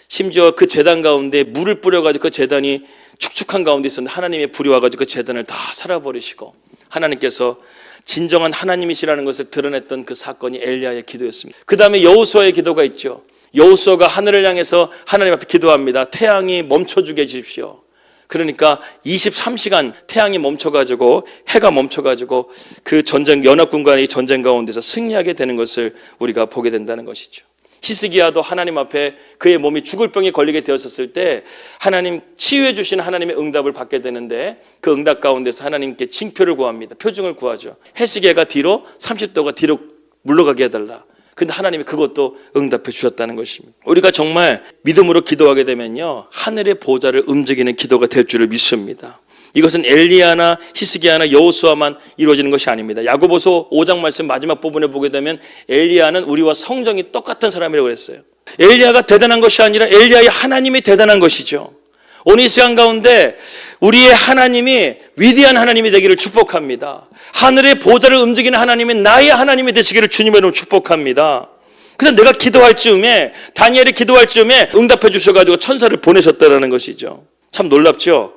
심지어 그 제단 가운데 물을 뿌려가지고 그 제단이 축축한 가운데 있었는데 하나님의 불이 와가지고 그 제단을 다 살아버리시고 하나님께서 진정한 하나님이시라는 것을 드러냈던 그 사건이 엘리야의 기도였습니다. 그 다음에 여호수아의 기도가 있죠. 여호수아가 하늘을 향해서 하나님 앞에 기도합니다. 태양이 멈춰주게 해주십시오. 그러니까 23시간 태양이 멈춰가지고 해가 멈춰가지고 그 전쟁, 연합군과의 전쟁 가운데서 승리하게 되는 것을 우리가 보게 된다는 것이죠. 히스기야도 하나님 앞에 그의 몸이 죽을 병에 걸리게 되었을 때 하나님 치유해 주시는 하나님의 응답을 받게 되는데 그 응답 가운데서 하나님께 징표를 구합니다. 표징을 구하죠. 해시계가 뒤로 30도가 뒤로 물러가게 해달라. 근데 하나님이 그것도 응답해 주셨다는 것입니다. 우리가 정말 믿음으로 기도하게 되면요, 하늘의 보좌를 움직이는 기도가 될 줄을 믿습니다. 이것은 엘리야나 히스기야나 여호수아만 이루어지는 것이 아닙니다. 야고보서 5장 말씀 마지막 부분에 보게 되면 엘리야는 우리와 성정이 똑같은 사람이라고 했어요. 엘리야가 대단한 것이 아니라 엘리야의 하나님이 대단한 것이죠. 오늘 이 시간 가운데 우리의 하나님이 위대한 하나님이 되기를 축복합니다. 하늘의 보좌를 움직이는 하나님이 나의 하나님이 되시기를 주님의 이름으로 축복합니다. 그래서 내가 기도할 즈음에, 다니엘이 기도할 즈음에 응답해 주셔가지고 천사를 보내셨다는 것이죠. 참 놀랍죠?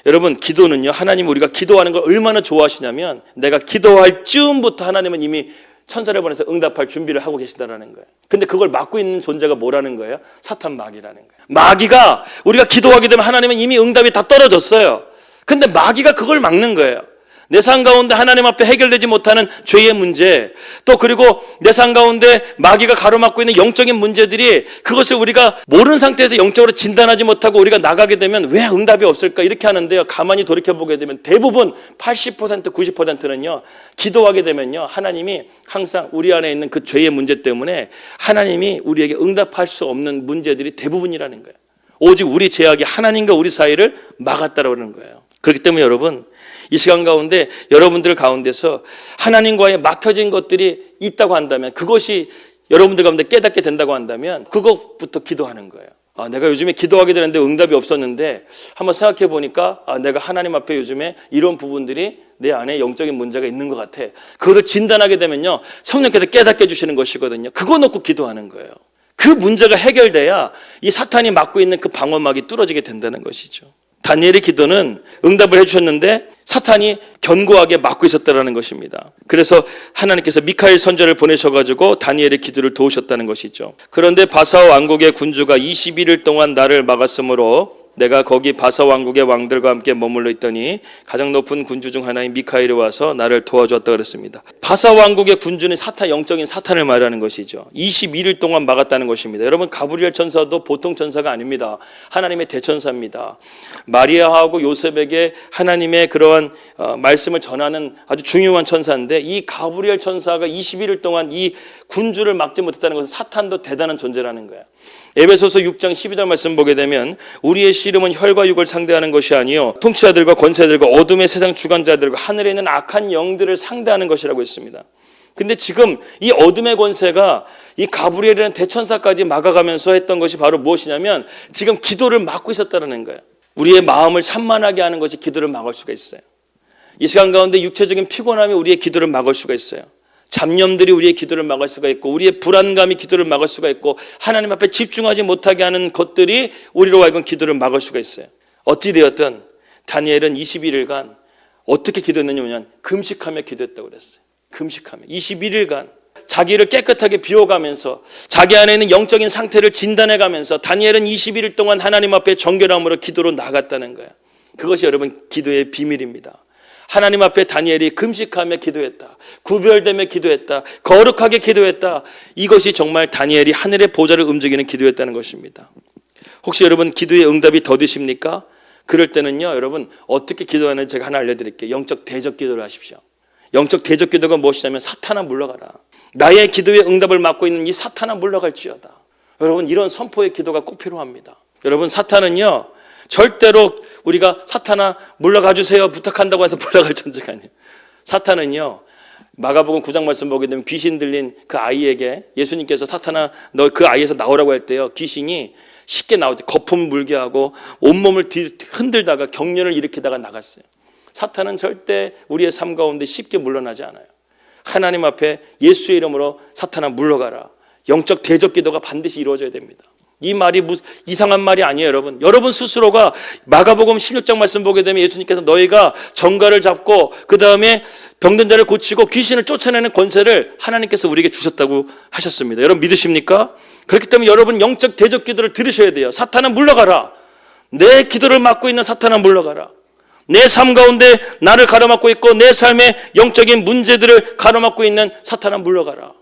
여러분, 기도는요, 하나님 우리가 기도하는 걸 얼마나 좋아하시냐면 내가 기도할 즈음부터 하나님은 이미 천사를 보내서 응답할 준비를 하고 계시다라는 거예요. 근데 그걸 막고 있는 존재가 뭐라는 거예요? 사탄 마귀라는 거예요. 마귀가 우리가 기도하게 되면 하나님은 이미 응답이 다 떨어졌어요. 근데 마귀가 그걸 막는 거예요. 내 삶 가운데 하나님 앞에 해결되지 못하는 죄의 문제, 또 그리고 내 삶 가운데 마귀가 가로막고 있는 영적인 문제들이, 그것을 우리가 모르는 상태에서 영적으로 진단하지 못하고 우리가 나가게 되면 왜 응답이 없을까 이렇게 하는데요, 가만히 돌이켜보게 되면 대부분 80%, 90%는요 기도하게 되면요 하나님이 항상 우리 안에 있는 그 죄의 문제 때문에 하나님이 우리에게 응답할 수 없는 문제들이 대부분이라는 거예요. 오직 우리 죄악이 하나님과 우리 사이를 막았다라는 거예요. 그렇기 때문에 여러분, 이 시간 가운데 여러분들 가운데서 하나님과의 막혀진 것들이 있다고 한다면, 그것이 여러분들 가운데 깨닫게 된다고 한다면 그것부터 기도하는 거예요. 내가 요즘에 기도하게 되는데 응답이 없었는데 한번 생각해 보니까 내가 하나님 앞에 요즘에 이런 부분들이 내 안에 영적인 문제가 있는 것 같아. 그것을 진단하게 되면요 성령께서 깨닫게 해주시는 것이거든요. 그거 놓고 기도하는 거예요. 그 문제가 해결돼야 이 사탄이 막고 있는 그 방어막이 뚫어지게 된다는 것이죠. 다니엘의 기도는 응답을 해주셨는데 사탄이 견고하게 막고 있었다는 것입니다. 그래서 하나님께서 미카엘 선지자를 보내셔가지고 다니엘의 기도를 도우셨다는 것이죠. 그런데 바사 왕국의 군주가 21일 동안 나를 막았으므로 내가 거기 바사 왕국의 왕들과 함께 머물러 있더니 가장 높은 군주 중 하나인 미카엘이 와서 나를 도와주었다 그랬습니다. 바사 왕국의 군주는 사탄, 영적인 사탄을 말하는 것이죠. 21일 동안 막았다는 것입니다. 여러분, 가브리엘 천사도 보통 천사가 아닙니다. 하나님의 대천사입니다. 마리아하고 요셉에게 하나님의 그러한 말씀을 전하는 아주 중요한 천사인데, 이 가브리엘 천사가 21일 동안 이 군주를 막지 못했다는 것은 사탄도 대단한 존재라는 거예요. 에베소서 6장 12절 말씀 보게 되면 우리의 씨름은 혈과 육을 상대하는 것이 아니요 통치자들과 권세들과 어둠의 세상 주관자들과 하늘에 있는 악한 영들을 상대하는 것이라고 했습니다. 근데 지금 이 어둠의 권세가 이 가브리엘이라는 대천사까지 막아가면서 했던 것이 바로 무엇이냐면 지금 기도를 막고 있었다는 거예요. 우리의 마음을 산만하게 하는 것이 기도를 막을 수가 있어요. 이 시간 가운데 육체적인 피곤함이 우리의 기도를 막을 수가 있어요. 잡념들이 우리의 기도를 막을 수가 있고, 우리의 불안감이 기도를 막을 수가 있고, 하나님 앞에 집중하지 못하게 하는 것들이 우리로 하여금 기도를 막을 수가 있어요. 어찌되었든 다니엘은 21일간 어떻게 기도했느냐면 금식하며 기도했다고 그랬어요. 금식하며 21일간 자기를 깨끗하게 비워가면서 자기 안에 있는 영적인 상태를 진단해가면서 다니엘은 21일 동안 하나님 앞에 정결함으로 기도로 나갔다는 거예요. 그것이 여러분 기도의 비밀입니다. 하나님 앞에 다니엘이 금식하며 기도했다, 구별되며 기도했다, 거룩하게 기도했다. 이것이 정말 다니엘이 하늘의 보좌를 움직이는 기도였다는 것입니다. 혹시 여러분 기도의 응답이 더디십니까? 그럴 때는요, 여러분 어떻게 기도하는지 제가 하나 알려드릴게요. 영적 대적 기도를 하십시오. 영적 대적 기도가 무엇이냐면 사탄아 물러가라. 나의 기도의 응답을 막고 있는 이 사탄아 물러갈지어다. 여러분 이런 선포의 기도가 꼭 필요합니다. 여러분 사탄은요, 절대로 우리가 사탄아 물러가 주세요 부탁한다고 해서 물러갈 존재가 아니에요. 사탄은요, 마가복음 9장 말씀 보게 되면 귀신 들린 그 아이에게 예수님께서 사탄아 너 그 아이에서 나오라고 할 때요, 귀신이 쉽게 나오지, 거품 물게 하고 온몸을 흔들다가 경련을 일으키다가 나갔어요. 사탄은 절대 우리의 삶 가운데 쉽게 물러나지 않아요. 하나님 앞에 예수의 이름으로 사탄아 물러가라. 영적 대적 기도가 반드시 이루어져야 됩니다. 이 말이 이상한 말이 아니에요, 여러분. 여러분 스스로가 마가복음 16장 말씀 보게 되면 예수님께서 너희가 정갈을 잡고 그 다음에 병든 자를 고치고 귀신을 쫓아내는 권세를 하나님께서 우리에게 주셨다고 하셨습니다. 여러분 믿으십니까? 그렇기 때문에 여러분 영적 대적 기도를 들으셔야 돼요. 사탄은 물러가라. 내 기도를 막고 있는 사탄은 물러가라. 내 삶 가운데 나를 가로막고 있고 내 삶의 영적인 문제들을 가로막고 있는 사탄은 물러가라.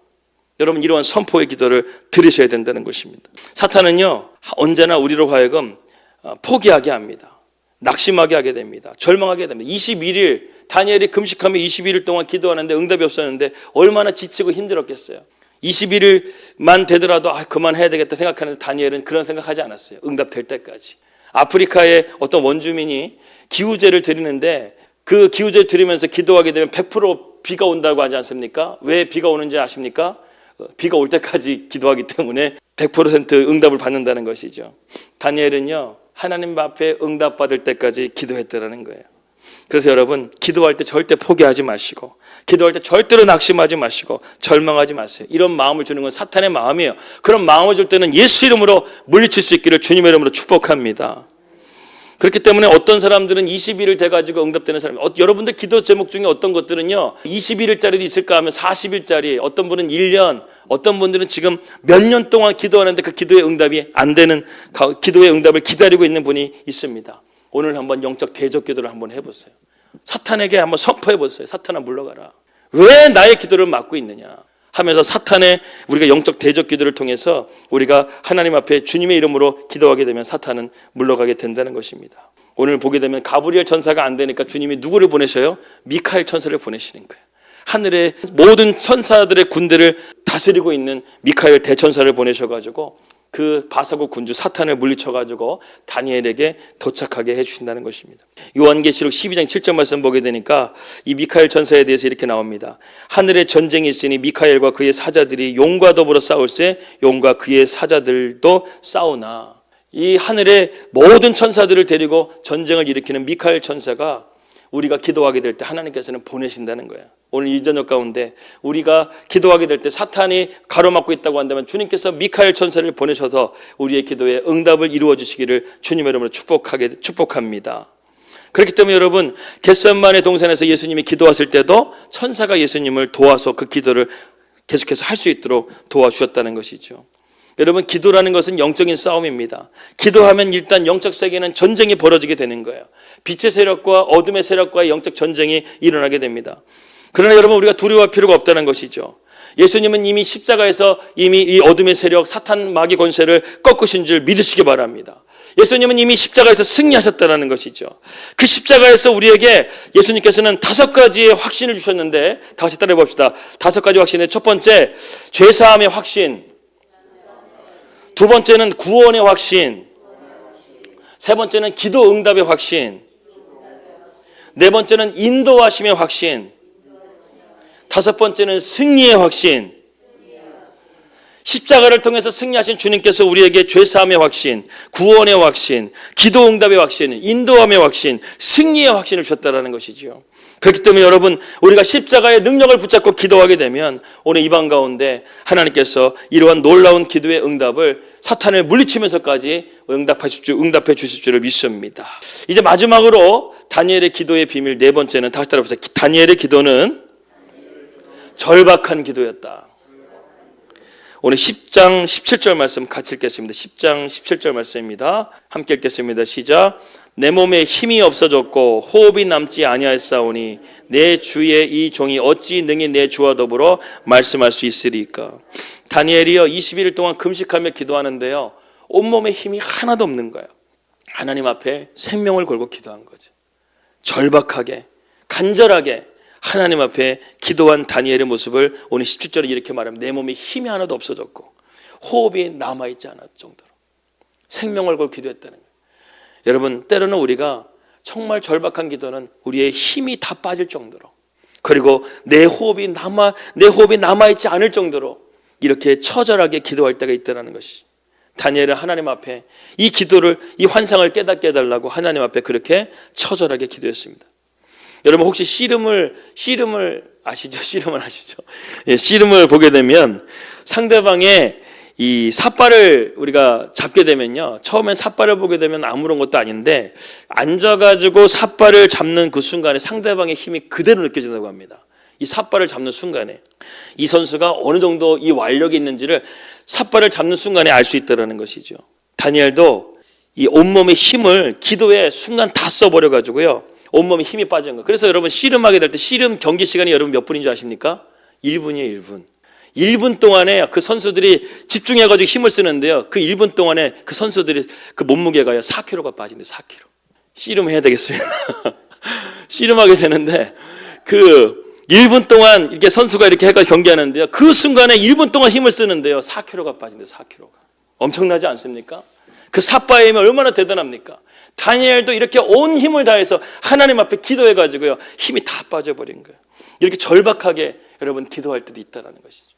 여러분 이러한 선포의 기도를 들으셔야 된다는 것입니다. 사탄은요, 언제나 우리로 하여금 포기하게 합니다. 낙심하게 하게 됩니다. 절망하게 됩니다. 21일 다니엘이 금식하며 21일 동안 기도하는데 응답이 없었는데 얼마나 지치고 힘들었겠어요. 21일만 되더라도 그만해야 되겠다 생각하는데 다니엘은 그런 생각하지 않았어요. 응답될 때까지. 아프리카의 어떤 원주민이 기우제를 드리는데 그 기우제를 드리면서 기도하게 되면 100% 비가 온다고 하지 않습니까? 왜 비가 오는지 아십니까? 비가 올 때까지 기도하기 때문에 100% 응답을 받는다는 것이죠. 다니엘은요, 하나님 앞에 응답받을 때까지 기도했다는 거예요. 그래서 여러분 기도할 때 절대 포기하지 마시고, 기도할 때 절대로 낙심하지 마시고 절망하지 마세요. 이런 마음을 주는 건 사탄의 마음이에요. 그런 마음을 줄 때는 예수 이름으로 물리칠 수 있기를 주님의 이름으로 축복합니다. 그렇기 때문에 어떤 사람들은 21일 돼가지고 응답되는 사람이, 여러분들 기도 제목 중에 어떤 것들은요 21일짜리도 있을까 하면 40일짜리, 어떤 분은 1년, 어떤 분들은 지금 몇 년 동안 기도하는데 그 기도의 응답이 안 되는, 기도의 응답을 기다리고 있는 분이 있습니다. 오늘 한번 영적 대적 기도를 한번 해보세요. 사탄에게 한번 선포해보세요. 사탄아 물러가라. 왜 나의 기도를 막고 있느냐 하면서 사탄의 우리가 영적 대적 기도를 통해서 우리가 하나님 앞에 주님의 이름으로 기도하게 되면 사탄은 물러가게 된다는 것입니다. 오늘 보게 되면 가브리엘 천사가 안 되니까 주님이 누구를 보내셔요? 미카엘 천사를 보내시는 거예요. 하늘의 모든 천사들의 군대를 다스리고 있는 미카엘 대천사를 보내셔가지고 그 바사국 군주 사탄을 물리쳐가지고 다니엘에게 도착하게 해주신다는 것입니다. 요한계시록 12장 7절 말씀 보게 되니까 이 미카엘 천사에 대해서 이렇게 나옵니다. 하늘에 전쟁이 있으니 미카엘과 그의 사자들이 용과 더불어 싸울세 용과 그의 사자들도 싸우나. 이 하늘의 모든 천사들을 데리고 전쟁을 일으키는 미카엘 천사가 우리가 기도하게 될 때 하나님께서는 보내신다는 거예요. 오늘 이 저녁 가운데 우리가 기도하게 될 때 사탄이 가로막고 있다고 한다면 주님께서 미카엘 천사를 보내셔서 우리의 기도에 응답을 이루어 주시기를 주님의 이름으로 축복합니다. 그렇기 때문에 여러분 겟세마네 동산에서 예수님이 기도하실 때도 천사가 예수님을 도와서 그 기도를 계속해서 할 수 있도록 도와주셨다는 것이죠. 여러분 기도라는 것은 영적인 싸움입니다. 기도하면 일단 영적 세계는 전쟁이 벌어지게 되는 거예요. 빛의 세력과 어둠의 세력과의 영적 전쟁이 일어나게 됩니다. 그러나 여러분, 우리가 두려워할 필요가 없다는 것이죠. 예수님은 이미 십자가에서 이미 이 어둠의 세력, 사탄 마귀 권세를 꺾으신 줄 믿으시기 바랍니다. 예수님은 이미 십자가에서 승리하셨다는 것이죠. 그 십자가에서 우리에게 예수님께서는 5가지의 확신을 주셨는데, 다 같이 따라해 봅시다. 5가지 확신의 첫 번째, 죄사함의 확신. 두 번째는 구원의 확신. 세 번째는 기도 응답의 확신. 네 번째는 인도하심의 확신. 5번째는 승리의 확신. 십자가를 통해서 승리하신 주님께서 우리에게 죄사함의 확신, 구원의 확신, 기도 응답의 확신, 인도함의 확신, 승리의 확신을 주셨다는 것이죠. 그렇기 때문에 여러분, 우리가 십자가의 능력을 붙잡고 기도하게 되면 오늘 이 방 가운데 하나님께서 이러한 놀라운 기도의 응답을 사탄을 물리치면서까지 응답해 주실 줄을 믿습니다. 이제 마지막으로 다니엘의 기도의 비밀 네 번째는, 다시 따라해보세요. 다니엘의 기도는 절박한 기도였다. 오늘 10장 17절 말씀 같이 읽겠습니다. 10장 17절 말씀입니다. 함께 읽겠습니다. 시작. 내 몸에 힘이 없어졌고 호흡이 남지 아니하였사오니 내 주의 이 종이 어찌 능히 내 주와 더불어 말씀할 수 있으리까. 다니엘이요 21일 동안 금식하며 기도하는데요, 온몸에 힘이 하나도 없는 거예요. 하나님 앞에 생명을 걸고 기도한 거죠. 절박하게, 간절하게 하나님 앞에 기도한 다니엘의 모습을 오늘 17절에 이렇게 말합니다. 내 몸에 힘이 하나도 없어졌고 호흡이 남아있지 않을 정도로 생명을 걸고 기도했다는 거예요. 여러분, 때로는 우리가 정말 절박한 기도는 우리의 힘이 다 빠질 정도로, 그리고 내 호흡이 남아있지 않을 정도로 이렇게 처절하게 기도할 때가 있다는 것이, 다니엘은 하나님 앞에 이 기도를, 이 환상을 깨닫게 해달라고 하나님 앞에 그렇게 처절하게 기도했습니다. 여러분, 혹시 씨름을 아시죠? 씨름을 아시죠? 예, 씨름을 보게 되면 상대방의 이 삿발을 우리가 잡게 되면요, 처음엔 삿발을 보게 되면 아무런 것도 아닌데 앉아가지고 삿발을 잡는 그 순간에 상대방의 힘이 그대로 느껴진다고 합니다. 이 삿발을 잡는 순간에 이 선수가 어느 정도 이 완력이 있는지를 삿발을 잡는 순간에 알 수 있다는 것이죠. 다니엘도 이 온몸의 힘을 기도에 순간 다 써버려가지고요, 온몸에 힘이 빠진 거예요. 그래서 여러분, 씨름하게 될 때 씨름 경기 시간이 여러분 몇 분인 줄 아십니까? 1분이에요, 1분. 1분 동안에 그 선수들이 집중해가지고 힘을 쓰는데요, 그 1분 동안에 그 선수들이 그 몸무게가요 4kg가 빠진대요. 4kg. 씨름해야 되겠습니다. 씨름하게 되는데 그 1분 동안 이렇게 선수가 이렇게 해가 경기하는데요, 그 순간에 1분 동안 힘을 쓰는데요 4kg가 빠진대요. 4kg가. 엄청나지 않습니까? 그 삿바의 힘이 얼마나 대단합니까? 다니엘도 이렇게 온 힘을 다해서 하나님 앞에 기도해가지고요, 힘이 다 빠져버린 거예요. 이렇게 절박하게 여러분 기도할 때도 있다는 것이죠.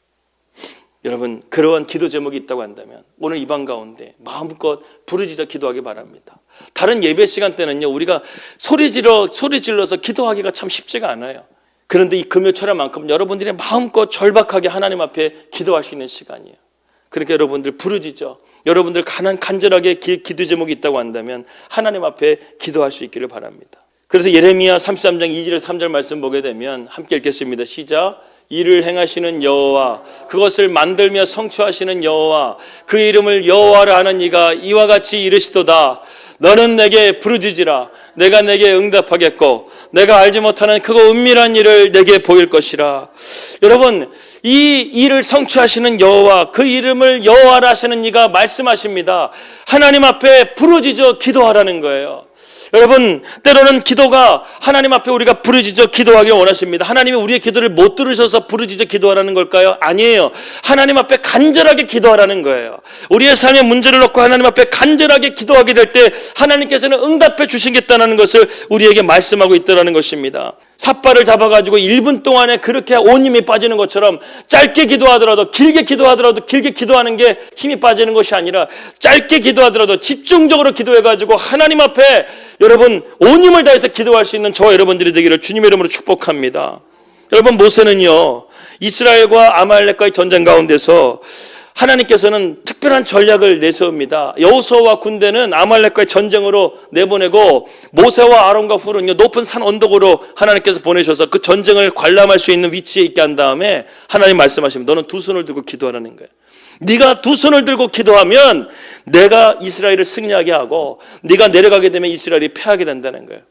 여러분, 그러한 기도 제목이 있다고 한다면 오늘 이 방 가운데 마음껏 부르짖어 기도하기 바랍니다. 다른 예배 시간 때는요, 우리가 소리 질러서 기도하기가 참 쉽지가 않아요. 그런데 이 금요철야만큼 여러분들이 마음껏 절박하게 하나님 앞에 기도할 수 있는 시간이에요. 그러니까 여러분들 부르짖어, 여러분들 간절하게 기도 제목이 있다고 한다면 하나님 앞에 기도할 수 있기를 바랍니다. 그래서 예레미야 33장 2절에서 3절 말씀 보게 되면 함께 읽겠습니다. 시작. 이를 행하시는 여호와, 그것을 만들며 성취하시는 여호와, 그 이름을 여호와라 하는 이가 이와 같이 이르시도다. 너는 내게 부르짖으라. 내가 내게 응답하겠고 내가 알지 못하는 크고 은밀한 일을 내게 보일 것이라. 여러분, 이 일을 성취하시는 여호와, 그 이름을 여호와라 하시는 이가 말씀하십니다. 하나님 앞에 부르짖어 기도하라는 거예요. 여러분, 때로는 기도가 하나님 앞에 우리가 부르짖어 기도하기를 원하십니다. 하나님이 우리의 기도를 못 들으셔서 부르짖어 기도하라는 걸까요? 아니에요. 하나님 앞에 간절하게 기도하라는 거예요. 우리의 삶에 문제를 놓고 하나님 앞에 간절하게 기도하게 될 때 하나님께서는 응답해 주시겠다는 것을 우리에게 말씀하고 있다는 것입니다. 삿발을 잡아가지고 1분 동안에 그렇게 온 힘이 빠지는 것처럼 짧게 기도하더라도, 길게 기도하더라도, 길게 기도하는 게 힘이 빠지는 것이 아니라 짧게 기도하더라도 집중적으로 기도해가지고 하나님 앞에 여러분 온 힘을 다해서 기도할 수 있는 저와 여러분들이 되기를 주님의 이름으로 축복합니다. 여러분, 모세는요, 이스라엘과 아말렉과의 전쟁 가운데서 하나님께서는 특별한 전략을 내세웁니다. 여호수아와 군대는 아말렉과의 전쟁으로 내보내고 모세와 아론과 훌은요, 높은 산 언덕으로 하나님께서 보내셔서 그 전쟁을 관람할 수 있는 위치에 있게 한 다음에 하나님 말씀하시면 너는 두 손을 들고 기도하라는 거예요. 네가 두 손을 들고 기도하면 내가 이스라엘을 승리하게 하고 네가 내려가게 되면 이스라엘이 패하게 된다는 거예요.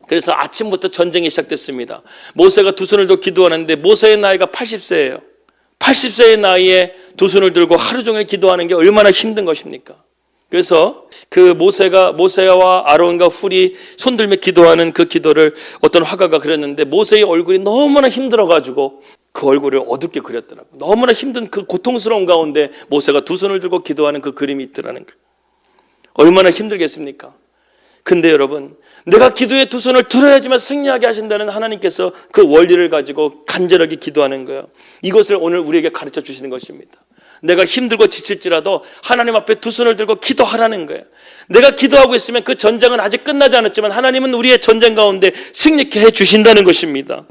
그래서 아침부터 전쟁이 시작됐습니다. 모세가 두 손을 들고 기도하는데 모세의 나이가 80세예요. 80세의 나이에 두 손을 들고 하루 종일 기도하는 게 얼마나 힘든 것입니까? 그래서 그 모세와 아론과 훌이 손들며 기도하는 그 기도를 어떤 화가가 그렸는데 모세의 얼굴이 너무나 힘들어가지고 그 얼굴을 어둡게 그렸더라고요. 너무나 힘든 그 고통스러운 가운데 모세가 두 손을 들고 기도하는 그 그림이 있더라는 거예요. 얼마나 힘들겠습니까? 근데 여러분, 내가 기도에 두 손을 들어야지만 승리하게 하신다는 하나님께서 그 원리를 가지고 간절하게 기도하는 거예요. 이것을 오늘 우리에게 가르쳐 주시는 것입니다. 내가 힘들고 지칠지라도 하나님 앞에 두 손을 들고 기도하라는 거예요. 내가 기도하고 있으면 그 전쟁은 아직 끝나지 않았지만 하나님은 우리의 전쟁 가운데 승리케 해주신다는 것입니다.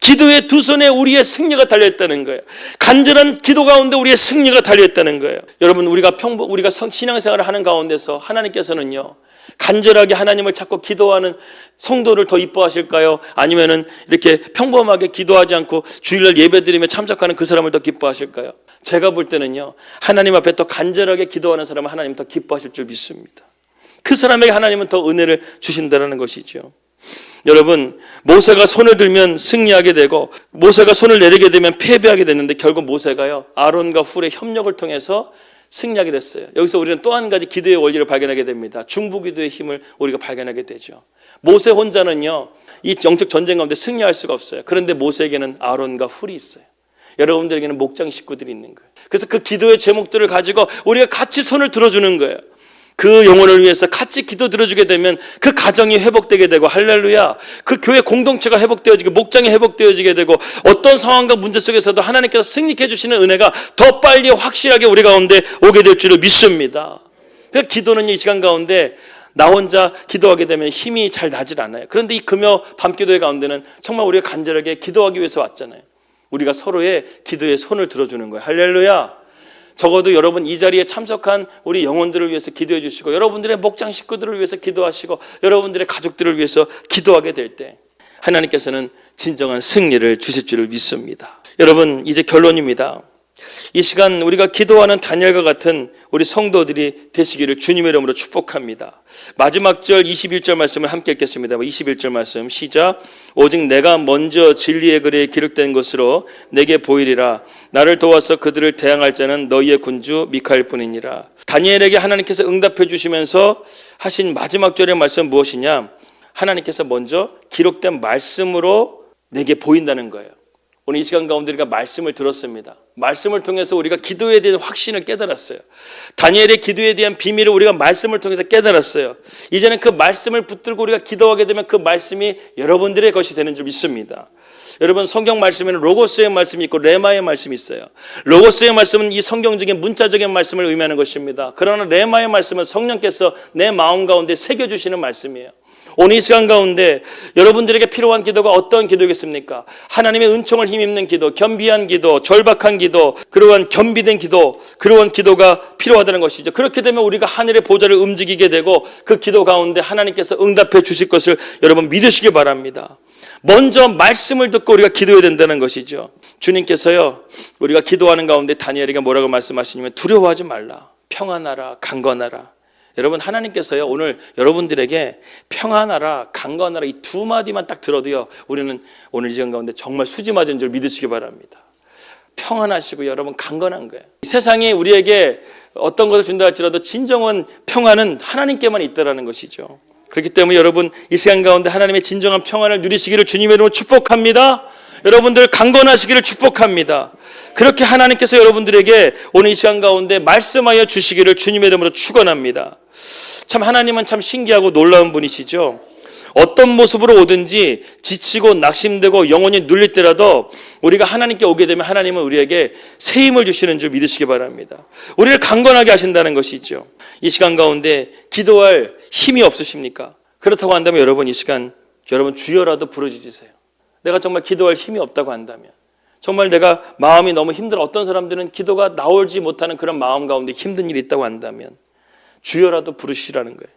기도의 두 손에 우리의 승리가 달려있다는 거예요. 간절한 기도 가운데 우리의 승리가 달려있다는 거예요. 여러분, 우리가 신앙생활을 하는 가운데서 하나님께서는요, 간절하게 하나님을 찾고 기도하는 성도를 더 이뻐하실까요? 아니면은 이렇게 평범하게 기도하지 않고 주일날 예배드리며 참석하는 그 사람을 더 기뻐하실까요? 제가 볼 때는요, 하나님 앞에 더 간절하게 기도하는 사람은 하나님 더 기뻐하실 줄 믿습니다. 그 사람에게 하나님은 더 은혜를 주신다는 것이죠. 여러분, 모세가 손을 들면 승리하게 되고 모세가 손을 내리게 되면 패배하게 됐는데 결국 모세가요, 아론과 훌의 협력을 통해서 승리하게 됐어요. 여기서 우리는 또 한 가지 기도의 원리를 발견하게 됩니다. 중보기도의 힘을 우리가 발견하게 되죠. 모세 혼자는요, 이 영적 전쟁 가운데 승리할 수가 없어요. 그런데 모세에게는 아론과 훌이 있어요. 여러분들에게는 목장 식구들이 있는 거예요. 그래서 그 기도의 제목들을 가지고 우리가 같이 손을 들어주는 거예요. 그 영혼을 위해서 같이 기도 들어주게 되면 그 가정이 회복되게 되고, 할렐루야, 그 교회 공동체가 회복되어지고 목장이 회복되어지게 되고, 어떤 상황과 문제 속에서도 하나님께서 승리케 해주시는 은혜가 더 빨리 확실하게 우리 가운데 오게 될 줄을 믿습니다. 그 기도는 이 시간 가운데 나 혼자 기도하게 되면 힘이 잘 나질 않아요. 그런데 이 금요 밤기도회 가운데는 정말 우리가 간절하게 기도하기 위해서 왔잖아요. 우리가 서로의 기도에 손을 들어주는 거예요. 할렐루야. 적어도 여러분 이 자리에 참석한 우리 영혼들을 위해서 기도해 주시고, 여러분들의 목장 식구들을 위해서 기도하시고, 여러분들의 가족들을 위해서 기도하게 될 때 하나님께서는 진정한 승리를 주실 줄을 믿습니다. 여러분, 이제 결론입니다. 이 시간 우리가 기도하는 다니엘과 같은 우리 성도들이 되시기를 주님의 이름으로 축복합니다. 마지막 절 21절 말씀을 함께 읽겠습니다. 21절 말씀 시작. 오직 내가 먼저 진리의 글에 기록된 것으로 내게 보이리라. 나를 도와서 그들을 대항할 자는 너희의 군주 미카엘 뿐이니라. 다니엘에게 하나님께서 응답해 주시면서 하신 마지막 절의 말씀은 무엇이냐? 하나님께서 먼저 기록된 말씀으로 내게 보인다는 거예요. 오늘 이 시간 가운데 우리가 말씀을 들었습니다. 말씀을 통해서 우리가 기도에 대한 확신을 깨달았어요. 다니엘의 기도에 대한 비밀을 우리가 말씀을 통해서 깨달았어요. 이제는 그 말씀을 붙들고 우리가 기도하게 되면 그 말씀이 여러분들의 것이 되는 줄 믿습니다. 여러분, 성경 말씀에는 로고스의 말씀이 있고 레마의 말씀이 있어요. 로고스의 말씀은 이 성경적인 문자적인 말씀을 의미하는 것입니다. 그러나 레마의 말씀은 성령께서 내 마음 가운데 새겨주시는 말씀이에요. 오늘 이 시간 가운데 여러분들에게 필요한 기도가 어떤 기도겠습니까? 하나님의 은총을 힘입는 기도, 겸비한 기도, 절박한 기도, 그러한 겸비된 기도, 그러한 기도가 필요하다는 것이죠. 그렇게 되면 우리가 하늘의 보좌를 움직이게 되고 그 기도 가운데 하나님께서 응답해 주실 것을 여러분 믿으시기 바랍니다. 먼저 말씀을 듣고 우리가 기도해야 된다는 것이죠. 주님께서요, 우리가 기도하는 가운데 다니엘에게 뭐라고 말씀하시냐면 두려워하지 말라, 평안하라, 강건하라. 여러분, 하나님께서요 오늘 여러분들에게 평안하라, 강건하라 이 두 마디만 딱 들어도요 우리는 오늘 이 시간 가운데 정말 수지 맞은 줄 믿으시기 바랍니다. 평안하시고 여러분 강건한 거예요. 세상이 우리에게 어떤 것을 준다 할지라도 진정한 평안은 하나님께만 있다라는 것이죠. 그렇기 때문에 여러분 이 시간 가운데 하나님의 진정한 평안을 누리시기를 주님의 이름으로 축복합니다. 여러분들 강건하시기를 축복합니다. 그렇게 하나님께서 여러분들에게 오늘 이 시간 가운데 말씀하여 주시기를 주님의 이름으로 축원합니다. 참 하나님은 참 신기하고 놀라운 분이시죠. 어떤 모습으로 오든지 지치고 낙심되고 영혼이 눌릴 때라도 우리가 하나님께 오게 되면 하나님은 우리에게 새 힘을 주시는 줄 믿으시기 바랍니다. 우리를 강건하게 하신다는 것이죠. 이 시간 가운데 기도할 힘이 없으십니까? 그렇다고 한다면 여러분 이 시간 여러분 주여라도 부르짖으세요. 내가 정말 기도할 힘이 없다고 한다면, 정말 내가 마음이 너무 힘들어, 어떤 사람들은 기도가 나오지 못하는 그런 마음 가운데 힘든 일이 있다고 한다면 주여라도 부르시라는 거예요.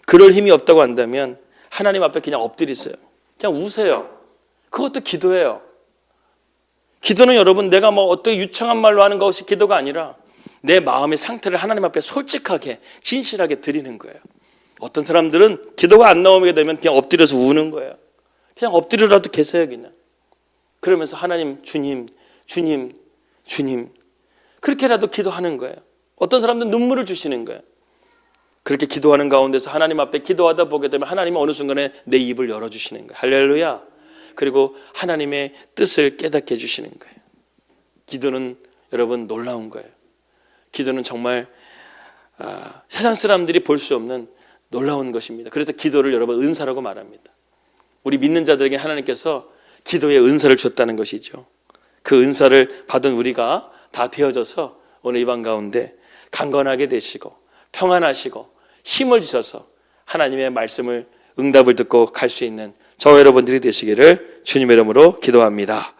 그럴 힘이 없다고 한다면 하나님 앞에 그냥 엎드리세요. 그냥 우세요. 그것도 기도예요. 기도는 여러분 내가 뭐 어떻게 유창한 말로 하는 것이 기도가 아니라 내 마음의 상태를 하나님 앞에 솔직하게 진실하게 드리는 거예요. 어떤 사람들은 기도가 안 나오게 되면 그냥 엎드려서 우는 거예요. 그냥 엎드려라도 계세요, 그냥. 그러면서 하나님, 주님, 주님, 주님. 그렇게라도 기도하는 거예요. 어떤 사람들은 눈물을 주시는 거예요. 그렇게 기도하는 가운데서 하나님 앞에 기도하다 보게 되면 하나님은 어느 순간에 내 입을 열어주시는 거예요. 할렐루야. 그리고 하나님의 뜻을 깨닫게 해주시는 거예요. 기도는 여러분 놀라운 거예요. 기도는 정말 세상 사람들이 볼 수 없는 놀라운 것입니다. 그래서 기도를 여러분 은사라고 말합니다. 우리 믿는 자들에게 하나님께서 기도의 은사를 줬다는 것이죠. 그 은사를 받은 우리가 다 되어져서 오늘 이 밤 가운데 강건하게 되시고 평안하시고 힘을 주셔서 하나님의 말씀을 응답을 듣고 갈 수 있는 저와 여러분들이 되시기를 주님의 이름으로 기도합니다.